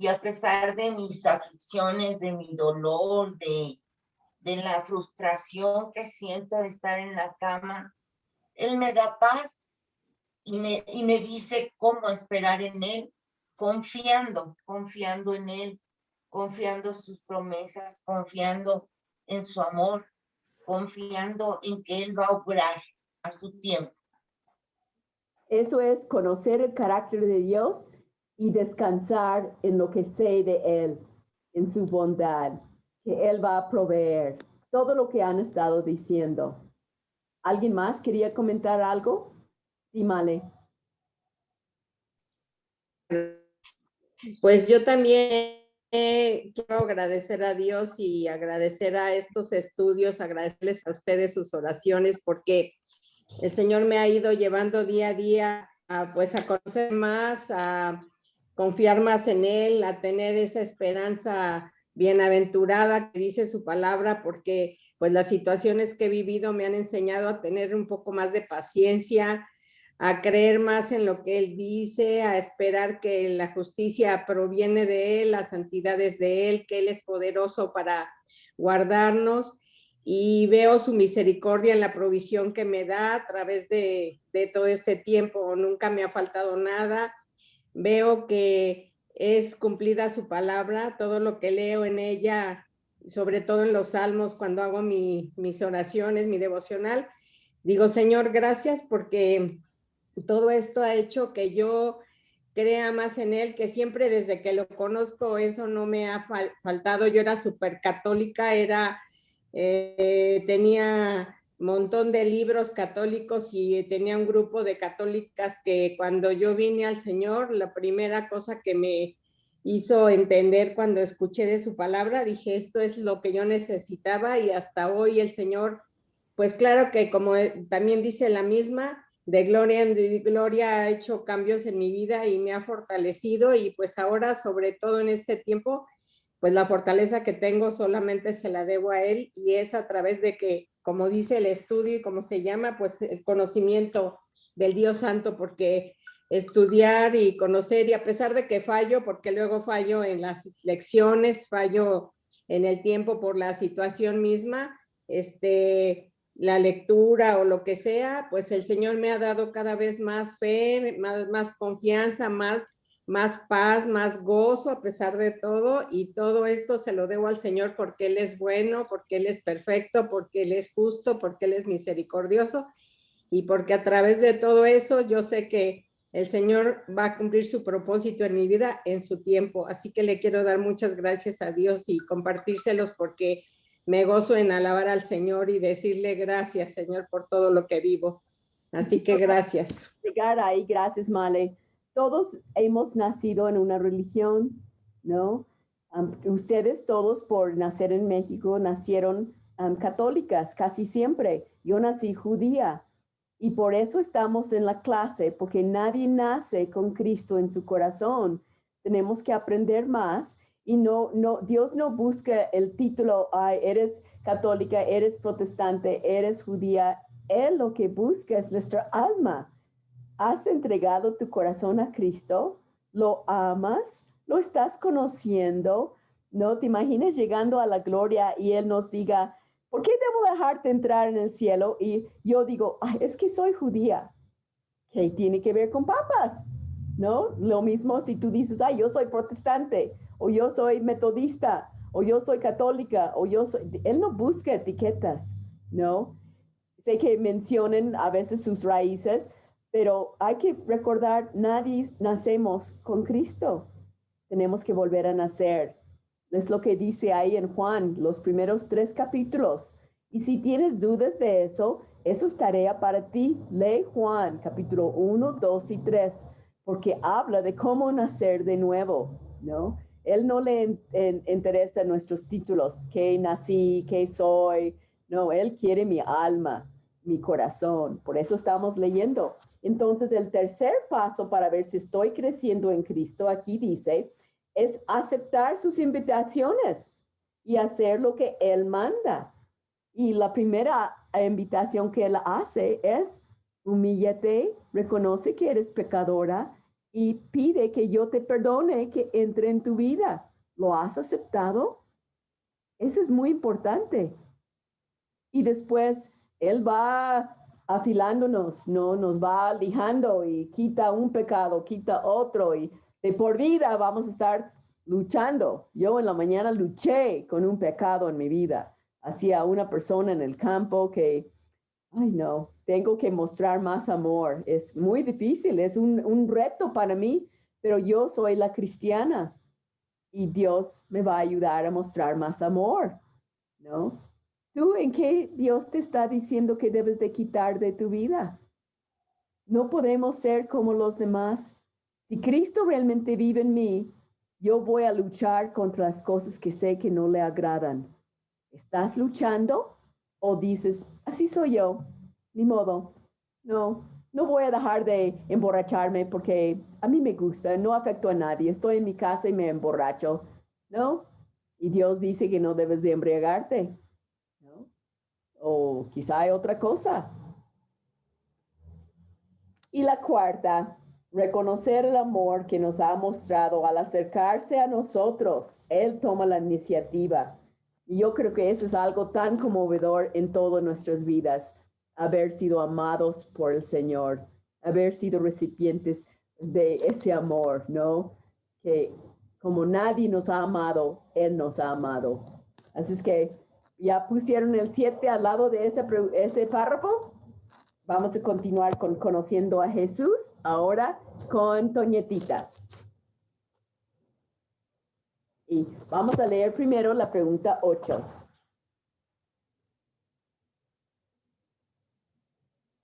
y a pesar de mis aflicciones, de mi dolor, de la frustración que siento de estar en la cama, Él me da paz y me dice cómo esperar en Él, confiando en Él, confiando en sus promesas, confiando en su amor, confiando en que Él va a obrar a su tiempo. Eso es conocer el carácter de Dios y descansar en lo que sé de Él, en su bondad, que Él va a proveer. Todo lo que han estado diciendo. ¿Alguien más quería comentar algo? Sí, Male. Pues yo también quiero agradecer a Dios y agradecer a estos estudios, agradecerles a ustedes sus oraciones, porque el Señor me ha ido llevando día a día a conocer más, a confiar más en Él, a tener esa esperanza bienaventurada que dice su palabra, porque pues las situaciones que he vivido me han enseñado a tener un poco más de paciencia, a creer más en lo que Él dice, a esperar que la justicia proviene de Él, la santidad es de Él, que Él es poderoso para guardarnos, y veo su misericordia en la provisión que me da a través de todo este tiempo. Nunca me ha faltado nada. Veo que es cumplida su palabra, todo lo que leo en ella, sobre todo en los salmos, cuando hago mis oraciones, mi devocional. Digo, Señor, gracias porque todo esto ha hecho que yo crea más en Él, que siempre desde que lo conozco eso no me ha faltado. Yo era súper católica, tenía un montón de libros católicos y tenía un grupo de católicas que cuando yo vine al Señor, la primera cosa que me hizo entender cuando escuché de su palabra, dije, esto es lo que yo necesitaba, y hasta hoy el Señor, pues claro que como también dice la misma, de gloria en gloria ha hecho cambios en mi vida y me ha fortalecido, y pues ahora, sobre todo en este tiempo, pues la fortaleza que tengo solamente se la debo a Él, y es a través de que, como dice el estudio y como se llama, pues el conocimiento del Dios Santo, porque estudiar y conocer, y a pesar de que fallo, porque luego fallo en las lecciones, fallo en el tiempo por la situación misma, la lectura o lo que sea, pues el Señor me ha dado cada vez más fe, más confianza, más paz, más gozo a pesar de todo, y todo esto se lo debo al Señor porque Él es bueno, porque Él es perfecto, porque Él es justo, porque Él es misericordioso, y porque a través de todo eso yo sé que el Señor va a cumplir su propósito en mi vida en su tiempo. Así que le quiero dar muchas gracias a Dios y compartírselos, porque me gozo en alabar al Señor y decirle gracias, Señor, por todo lo que vivo. Así que gracias. Llegar ahí, gracias, Male. Todos hemos nacido en una religión, ¿no? Ustedes todos, por nacer en México, nacieron católicas casi siempre. Yo nací judía, y por eso estamos en la clase, porque nadie nace con Cristo en su corazón. Tenemos que aprender más, y Dios no busca el título, ay, eres católica, eres protestante, eres judía. Él lo que busca es nuestra alma. ¿Has entregado tu corazón a Cristo? ¿Lo amas? ¿Lo estás conociendo? ¿No te imaginas llegando a la gloria y Él nos diga, ¿por qué debo dejarte entrar en el cielo? Y yo digo, ay, es que soy judía. ¿Qué tiene que ver con papas? ¿No? Lo mismo si tú dices, ay, yo soy protestante, o yo soy metodista, o yo soy católica, o yo soy... Él no busca etiquetas, ¿no? Sé que mencionan a veces sus raíces, pero hay que recordar, nadie nacemos con Cristo. Tenemos que volver a nacer. Es lo que dice ahí en Juan, los primeros 3 capítulos. Y si tienes dudas de eso es tarea para ti. Lee Juan, capítulo 1, 2 y 3, porque habla de cómo nacer de nuevo, ¿no? Él no le interesa nuestros títulos, qué nací, qué soy. No, Él quiere mi alma, mi corazón. Por eso estamos leyendo. Entonces, el tercer paso para ver si estoy creciendo en Cristo, aquí dice, es aceptar sus invitaciones y hacer lo que Él manda. Y la primera invitación que Él hace es, humíllate, reconoce que eres pecadora y pide que yo te perdone, que entre en tu vida. ¿Lo has aceptado? Eso es muy importante. Y después Él va afilándonos, ¿no? Nos va lijando y quita un pecado, quita otro, y de por vida vamos a estar luchando. Yo en la mañana luché con un pecado en mi vida. Hacía una persona en el campo que, ay no, tengo que mostrar más amor. Es muy difícil, es un reto para mí, pero yo soy la cristiana y Dios me va a ayudar a mostrar más amor, ¿no? ¿Tú en qué Dios te está diciendo que debes de quitar de tu vida? No podemos ser como los demás. Si Cristo realmente vive en mí, yo voy a luchar contra las cosas que sé que no le agradan. ¿Estás luchando o dices, así soy yo, ni modo? No, no voy a dejar de emborracharme porque a mí me gusta, no afecto a nadie, estoy en mi casa y me emborracho, ¿no? Y Dios dice que no debes de embriagarte, ¿no? O quizá hay otra cosa. Y la cuarta, reconocer el amor que nos ha mostrado al acercarse a nosotros. Él toma la iniciativa. Y yo creo que eso es algo tan conmovedor en todas nuestras vidas, haber sido amados por el Señor, haber sido recipientes de ese amor, ¿no? Que como nadie nos ha amado, Él nos ha amado. Así es que ya pusieron el 7 al lado de ese párrafo. Vamos a continuar con conociendo a Jesús, ahora con Toñetita. Y vamos a leer primero la pregunta 8.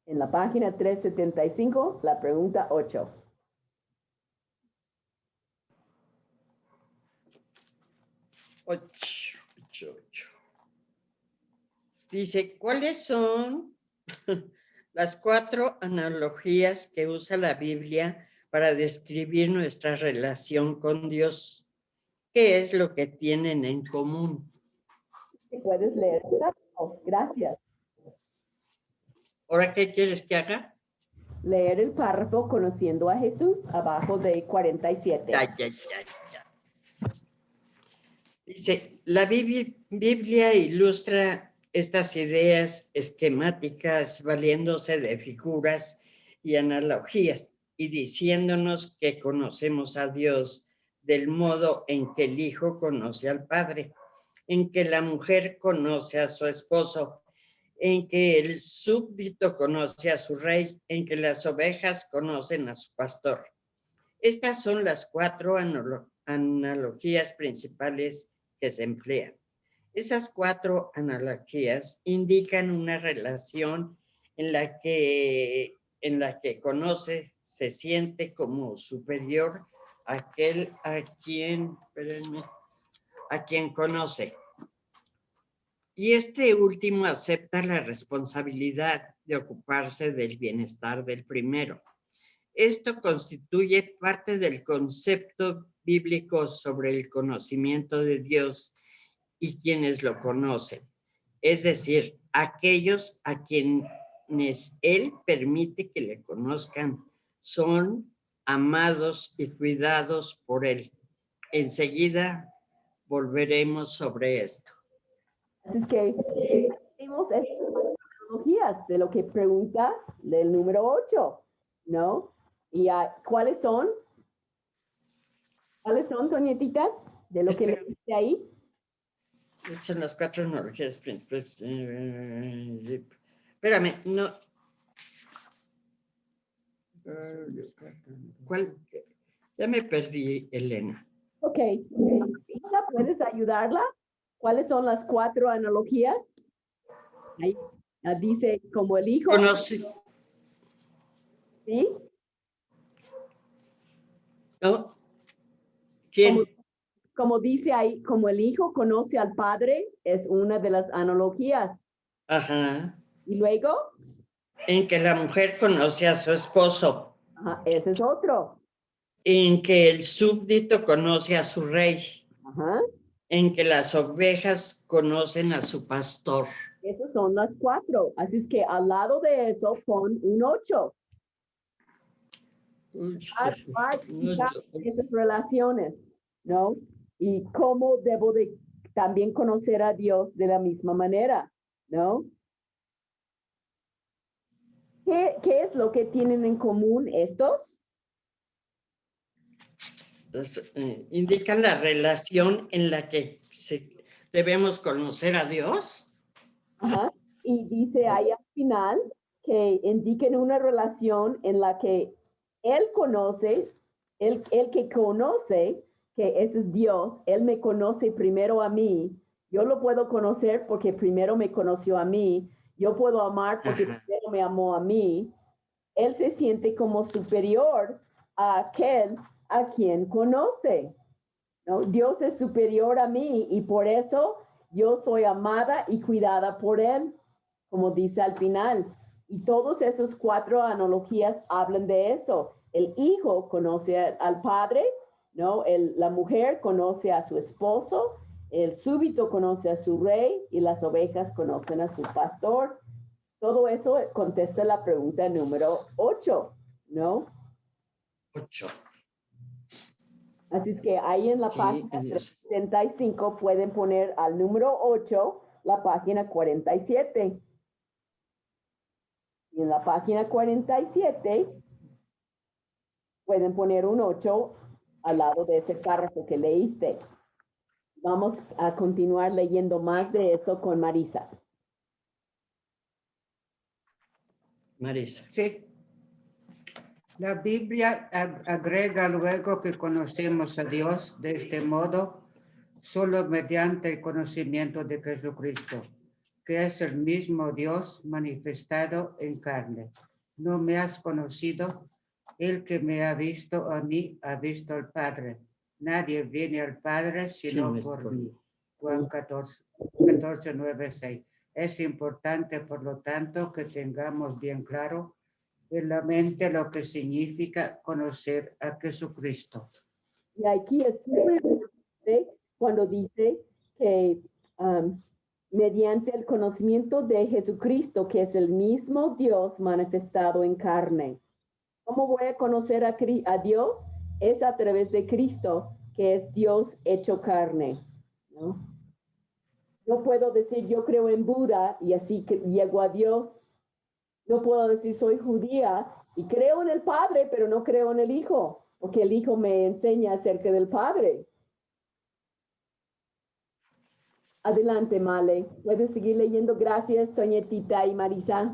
En la página 375, la pregunta 8. Dice, ¿cuáles son las 4 analogías que usa la Biblia para describir nuestra relación con Dios? ¿Qué es lo que tienen en común? ¿Puedes leer? Oh, gracias. ¿Ahora qué quieres que haga? Leer el párrafo conociendo a Jesús abajo de 47. Ya. Dice, la Biblia ilustra estas ideas esquemáticas valiéndose de figuras y analogías y diciéndonos que conocemos a Dios del modo en que el Hijo conoce al Padre, en que la mujer conoce a su esposo, en que el súbdito conoce a su rey, en que las ovejas conocen a su pastor. Estas son las 4 analogías principales que se emplean. Esas 4 analogías indican una relación en la que conoce, se siente como superior a aquel a quien conoce. Y este último acepta la responsabilidad de ocuparse del bienestar del primero. Esto constituye parte del concepto bíblico sobre el conocimiento de Dios y quienes lo conocen, es decir, aquellos a quienes Él permite que le conozcan son amados y cuidados por Él. Enseguida volveremos sobre esto. Así es que vimos estas analogías de lo que pregunta del número 8, ¿no? ¿Y cuáles son? ¿Cuáles son, Toñetita? De lo que leíste ahí. Son las 4 analogías principales. Espérame, no. ¿Cuál? Ya me perdí, Elena. Ok. ¿Puedes ayudarla? ¿Cuáles son las 4 analogías? Ahí dice como el hijo. Conoce. ¿Sí? ¿No? ¿Quién? Como dice ahí, como el hijo conoce al padre, es una de las analogías. Ajá. ¿Y luego? En que la mujer conoce a su esposo. Ajá, ese es otro. En que el súbdito conoce a su rey. Ajá. En que las ovejas conocen a su pastor. Esas son las 4. Así es que al lado de eso pon un 8. esas relaciones, ¿no? Y cómo debo de también conocer a Dios de la misma manera, ¿no? ¿Qué es lo que tienen en común estos? Indican la relación en la que debemos conocer a Dios. Ajá. Y dice ahí al final que indiquen una relación en la que Él conoce, el que conoce que ese es Dios, Él me conoce primero a mí. Yo lo puedo conocer porque primero me conoció a mí. Yo puedo amar porque primero me amó a mí. Él se siente como superior a aquel a quien conoce, ¿no? Dios es superior a mí y por eso yo soy amada y cuidada por Él, como dice al final. Y todos esos 4 analogías hablan de eso. El hijo conoce al padre, ¿no? La mujer conoce a su esposo, el súbdito conoce a su rey y las ovejas conocen a su pastor. Todo eso contesta la pregunta número 8, ¿no? 8. Así es que ahí en la página 75 pueden poner al número 8 la página 47. Y en la página 47 pueden poner un 8 al lado de ese párrafo que leíste. Vamos a continuar leyendo más de eso con Marisa. Marisa. Sí. La Biblia agrega luego que conocemos a Dios de este modo solo mediante el conocimiento de Jesucristo, que es el mismo Dios manifestado en carne. No me has conocido, el que me ha visto a mí ha visto al Padre. Nadie viene al Padre sino por mí. Juan 14, 9, 6. Es importante, por lo tanto, que tengamos bien claro en la mente lo que significa conocer a Jesucristo. Y aquí es súper importante cuando dice que mediante el conocimiento de Jesucristo, que es el mismo Dios manifestado en carne. ¿Cómo voy a conocer a Dios? Es a través de Cristo, que es Dios hecho carne, ¿no? No puedo decir yo creo en Buda y así que llego a Dios. No puedo decir soy judía y creo en el Padre, pero no creo en el Hijo, porque el Hijo me enseña acerca del Padre. Adelante, Male. Puedes seguir leyendo. Gracias, Toñetita y Marisa.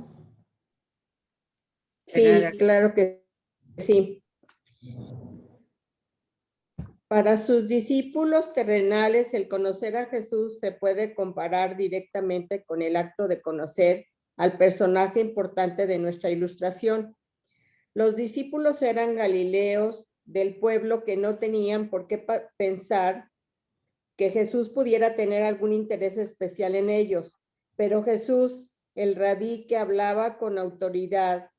Sí, claro que sí. Para sus discípulos terrenales, el conocer a Jesús se puede comparar directamente con el acto de conocer al personaje importante de nuestra ilustración. Los discípulos eran galileos del pueblo que no tenían por qué pensar que Jesús pudiera tener algún interés especial en ellos, pero Jesús, el rabí que hablaba con autoridad,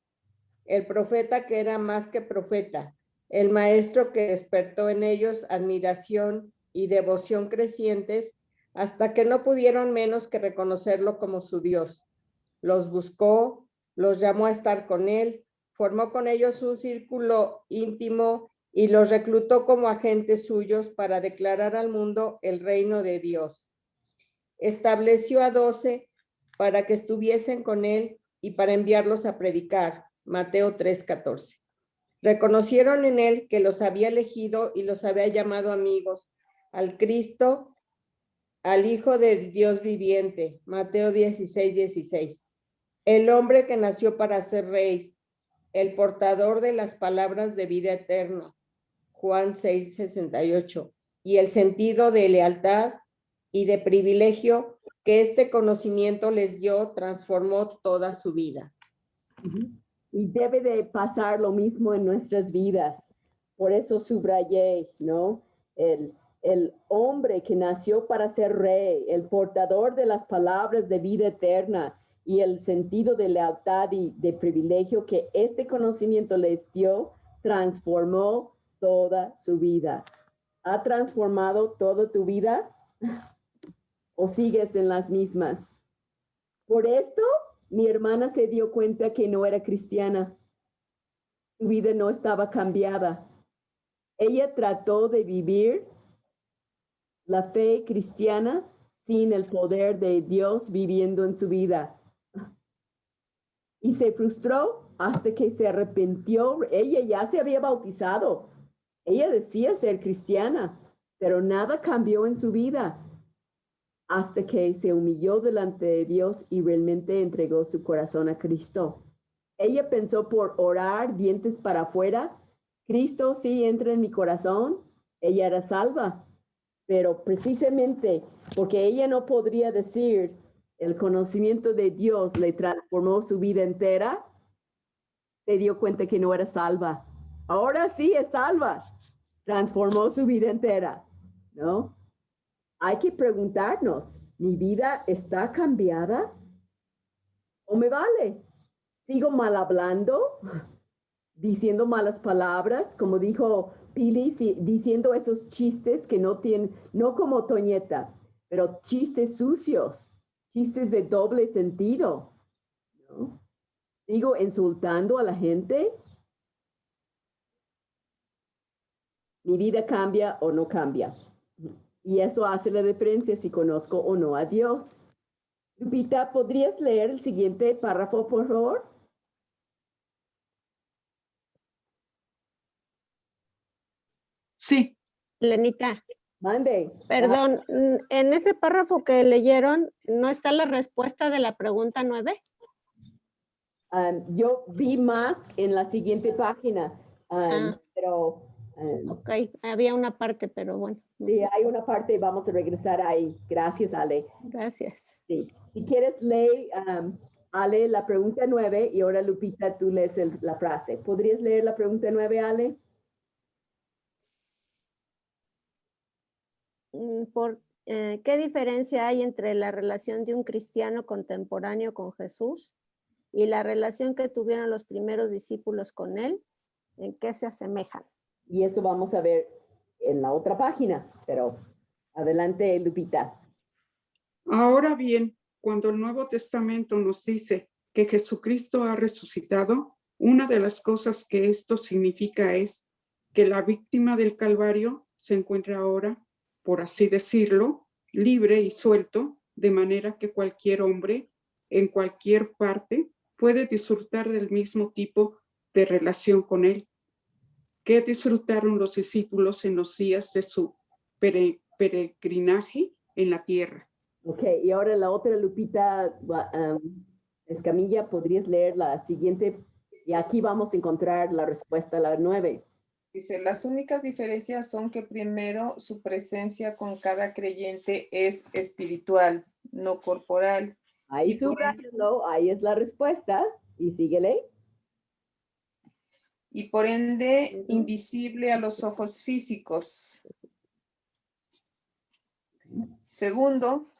el profeta que era más que profeta, el maestro que despertó en ellos admiración y devoción crecientes hasta que no pudieron menos que reconocerlo como su Dios. Los buscó, los llamó a estar con él, formó con ellos un círculo íntimo y los reclutó como agentes suyos para declarar al mundo el reino de Dios. Estableció a 12 para que estuviesen con él y para enviarlos a predicar. Mateo 3:14. Reconocieron en él que los había elegido y los había llamado amigos, al Cristo, al Hijo de Dios viviente. Mateo 16:16. El hombre que nació para ser rey, el portador de las palabras de vida eterna. Juan 6:68. Y el sentido de lealtad y de privilegio que este conocimiento les dio transformó toda su vida. Y debe de pasar lo mismo en nuestras vidas. Por eso subrayé, ¿no? El hombre que nació para ser rey, el portador de las palabras de vida eterna y el sentido de lealtad y de privilegio que este conocimiento les dio, transformó toda su vida. ¿Ha transformado toda tu vida? ¿O sigues en las mismas? Por esto, mi hermana se dio cuenta que no era cristiana. su vida no estaba cambiada. Ella trató de vivir la fe cristiana sin el poder de Dios viviendo en su vida. Y se frustró hasta que se arrepintió. Ella ya se había bautizado. Ella decía ser cristiana, pero nada cambió en su vida hasta que se humilló delante de Dios y realmente entregó su corazón a Cristo. Ella pensó por orar dientes para afuera, Cristo sí entra en mi corazón, ella era salva. Pero precisamente porque ella no podría decir el conocimiento de Dios le transformó su vida entera, se dio cuenta que no era salva. Ahora sí es salva. Transformó su vida entera, ¿no? Hay que preguntarnos, ¿mi vida está cambiada? ¿O me vale? ¿Sigo mal hablando? ¿Diciendo malas palabras? Como dijo Pili, diciendo esos chistes que no tienen, no como Toñeta, pero chistes sucios, chistes de doble sentido, ¿no? ¿Sigo insultando a la gente? ¿Mi vida cambia o no cambia? Y eso hace la diferencia si conozco o no a Dios. Lupita, ¿podrías leer el siguiente párrafo, por favor? Sí. Lenita. Mande. Perdón, en ese párrafo que leyeron, ¿no está la respuesta de la pregunta 9? Yo vi más en la siguiente página, pero... ok, había una parte, pero bueno. No sí, sé. Hay una parte, vamos a regresar ahí. Gracias, Ale. Gracias. Sí. Si quieres, lee, Ale, la pregunta 9 y ahora, Lupita, tú lees la frase. ¿Podrías leer la pregunta 9, Ale? ¿Qué diferencia hay entre la relación de un cristiano contemporáneo con Jesús y la relación que tuvieron los primeros discípulos con él? ¿En qué se asemejan? Y eso vamos a ver en la otra página, pero adelante, Lupita. Ahora bien, cuando el Nuevo Testamento nos dice que Jesucristo ha resucitado, una de las cosas que esto significa es que la víctima del Calvario se encuentra ahora, por así decirlo, libre y suelto, de manera que cualquier hombre en cualquier parte puede disfrutar del mismo tipo de relación con él que disfrutaron los discípulos en los días de su peregrinaje en la tierra. Ok, y ahora la otra, Lupita Escamilla, ¿podrías leer la siguiente? Y aquí vamos a encontrar la respuesta a la 9. Dice, las únicas diferencias son que primero su presencia con cada creyente es espiritual, no corporal. Ahí subrayalo, ahí es la respuesta. Y síguele. Y por ende, invisible a los ojos físicos. Segundo,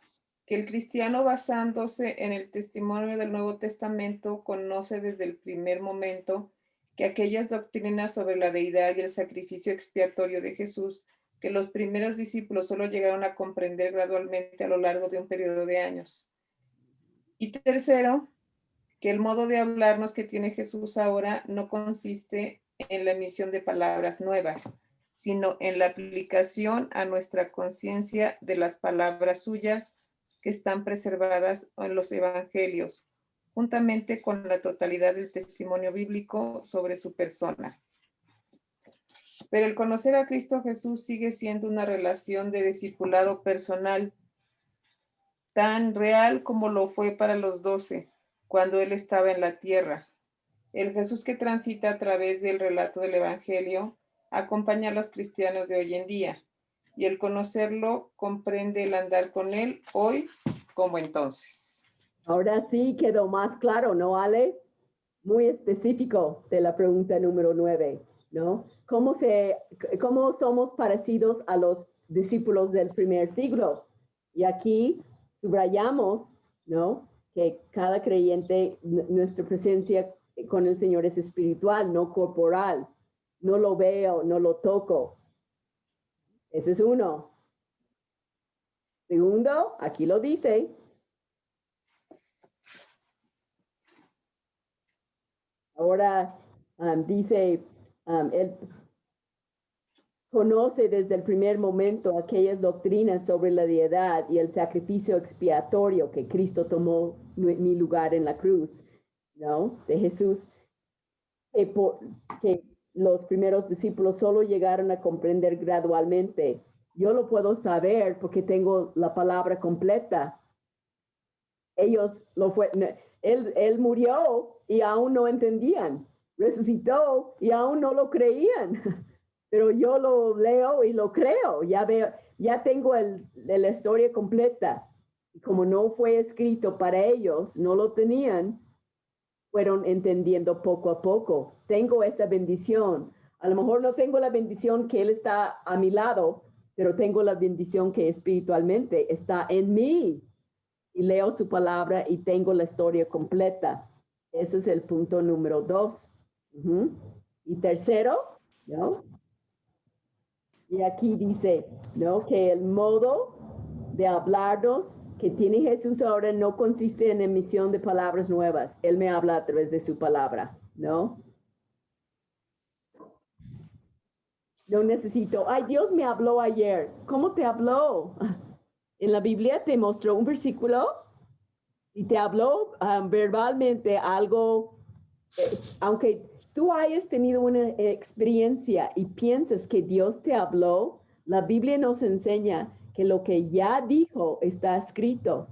que el cristiano, basándose en el testimonio del Nuevo Testamento, conoce desde el primer momento que aquellas doctrinas sobre la deidad y el sacrificio expiatorio de Jesús, que los primeros discípulos solo llegaron a comprender gradualmente a lo largo de un periodo de años. Y tercero, que el modo de hablarnos que tiene Jesús ahora no consiste en la emisión de palabras nuevas, sino en la aplicación a nuestra conciencia de las palabras suyas que están preservadas en los evangelios, juntamente con la totalidad del testimonio bíblico sobre su persona. Pero el conocer a Cristo Jesús sigue siendo una relación de discipulado personal, tan real como lo fue para los 12, cuando Él estaba en la tierra. El Jesús que transita a través del relato del Evangelio acompaña a los cristianos de hoy en día, y el conocerlo comprende el andar con Él hoy como entonces. Ahora sí quedó más claro, ¿no, Ale? Muy específico de la pregunta número 9, ¿no? ¿Cómo somos parecidos a los discípulos del primer siglo? Y aquí subrayamos, ¿no? Que cada creyente, nuestra presencia con el Señor es espiritual, no corporal. No lo veo, no lo toco. Ese es uno. Segundo, aquí lo dice. Ahora, Dice, él conoce desde el primer momento aquellas doctrinas sobre la deidad y el sacrificio expiatorio que Cristo tomó mi lugar en la cruz, ¿no? De Jesús, que los primeros discípulos solo llegaron a comprender gradualmente. Yo lo puedo saber porque tengo la palabra completa. Él murió y aún no entendían. Resucitó y aún no lo creían. Pero yo lo leo y lo creo. Ya tengo la historia completa. Y como no fue escrito para ellos, no lo tenían, fueron entendiendo poco a poco. Tengo esa bendición. A lo mejor no tengo la bendición que Él está a mi lado, pero tengo la bendición que espiritualmente está en mí. Y leo su palabra y tengo la historia completa. Ese es el punto número 2. Y tercero, ¿no? Y aquí dice, ¿no? Que el modo de hablarnos que tiene Jesús ahora no consiste en emisión de palabras nuevas. Él me habla a través de su palabra, ¿no? No necesito, ay, Dios me habló ayer. ¿Cómo te habló? En la Biblia te mostró un versículo y te habló verbalmente algo, aunque tú hayas tenido una experiencia y piensas que Dios te habló, la Biblia nos enseña que lo que ya dijo está escrito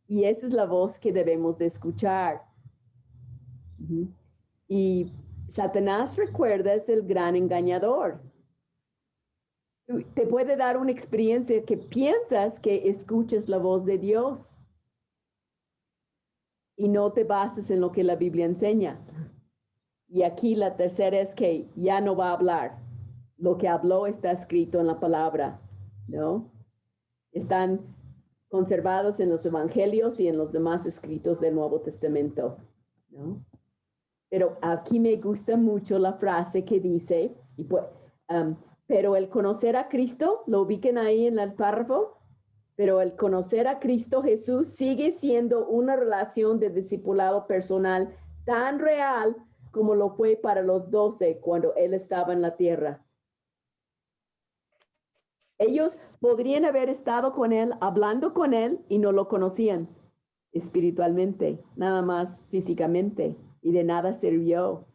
y esa es la voz que debemos de escuchar. Y Satanás, recuerda, es el gran engañador. Te puede dar una experiencia que piensas que escuchas la voz de Dios y no te bases en lo que la Biblia enseña. Y aquí la tercera es que ya no va a hablar. Lo que habló está escrito en la palabra, ¿no? Están conservados en los evangelios y en los demás escritos del Nuevo Testamento, ¿no? Pero aquí me gusta mucho la frase que dice, pero el conocer a Cristo, lo ubiquen ahí en el párrafo, pero el conocer a Cristo Jesús sigue siendo una relación de discipulado personal tan real como lo fue para los 12 cuando Él estaba en la tierra. Ellos podrían haber estado con Él, hablando con Él, y no lo conocían espiritualmente, nada más físicamente, y de nada sirvió.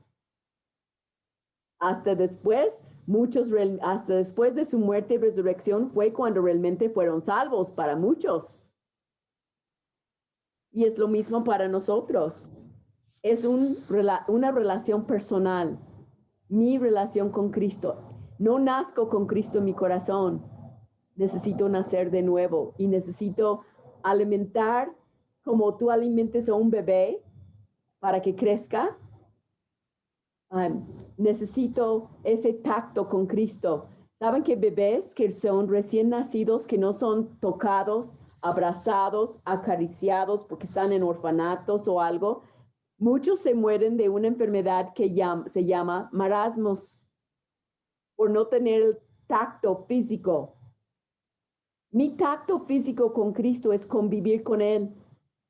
Hasta después de su muerte y resurrección fue cuando realmente fueron salvos para muchos. Y es lo mismo para nosotros. Es una relación personal, mi relación con Cristo. No nazco con Cristo en mi corazón. Necesito nacer de nuevo y necesito alimentar como tú alimentes a un bebé para que crezca. Necesito ese tacto con Cristo. ¿Saben que bebés que son recién nacidos, que no son tocados, abrazados, acariciados porque están en orfanatos o algo? Muchos se mueren de una enfermedad que se llama marasmos por no tener el tacto físico. Mi tacto físico con Cristo es convivir con Él,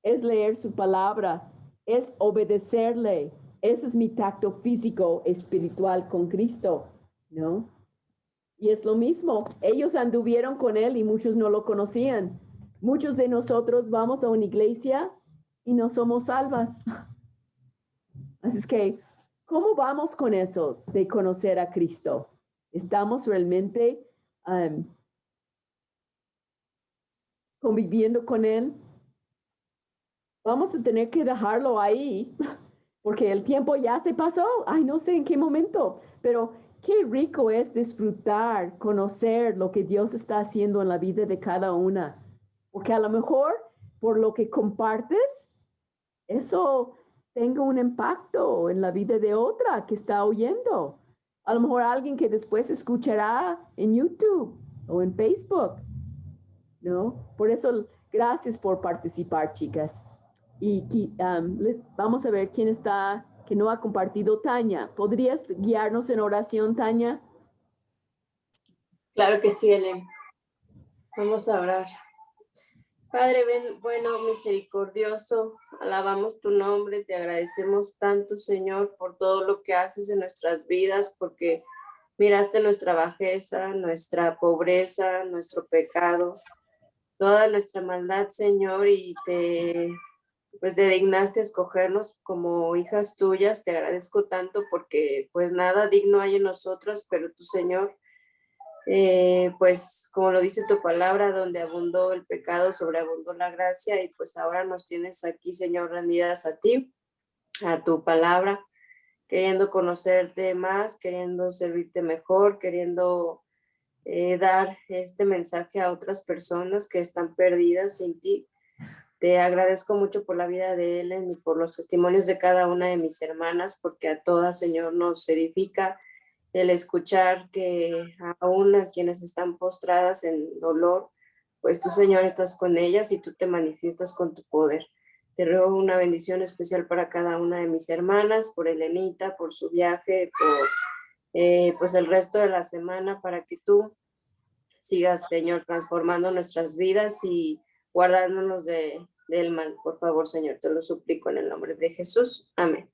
es leer su palabra, es obedecerle. Ese es mi tacto físico espiritual con Cristo, ¿no? Y es lo mismo. Ellos anduvieron con Él y muchos no lo conocían. Muchos de nosotros vamos a una iglesia y no somos salvas. Así es que, ¿cómo vamos con eso de conocer a Cristo? ¿Estamos realmente conviviendo con Él? Vamos a tener que dejarlo ahí, porque el tiempo ya se pasó. Ay, no sé en qué momento, pero qué rico es disfrutar, conocer lo que Dios está haciendo en la vida de cada una. Porque a lo mejor, por lo que compartes, eso tenga un impacto en la vida de otra que está oyendo. A lo mejor alguien que después escuchará en YouTube o en Facebook, ¿no? Por eso, gracias por participar, chicas. Y vamos a ver quién está, que no ha compartido. Tania, ¿podrías guiarnos en oración, Tania? Claro que sí, Ellen. Vamos a orar. Padre bueno, misericordioso, alabamos tu nombre, te agradecemos tanto, Señor, por todo lo que haces en nuestras vidas, porque miraste nuestra bajeza, nuestra pobreza, nuestro pecado, toda nuestra maldad, Señor, y pues te dignaste a escogernos como hijas tuyas. Te agradezco tanto porque pues nada digno hay en nosotros, pero tu Señor, pues como lo dice tu palabra, donde abundó el pecado, sobreabundó la gracia, y pues ahora nos tienes aquí, Señor, rendidas a ti, a tu palabra, queriendo conocerte más, queriendo servirte mejor, queriendo dar este mensaje a otras personas que están perdidas sin ti. Te agradezco mucho por la vida de Ellen y por los testimonios de cada una de mis hermanas, porque a todas, Señor, nos edifica el escuchar que aún a quienes están postradas en dolor, pues tú, Señor, estás con ellas y tú te manifiestas con tu poder. Te ruego una bendición especial para cada una de mis hermanas, por Elenita, por su viaje, por pues el resto de la semana, para que tú sigas, Señor, transformando nuestras vidas y guardándonos del mal. Por favor, Señor, te lo suplico en el nombre de Jesús. Amén.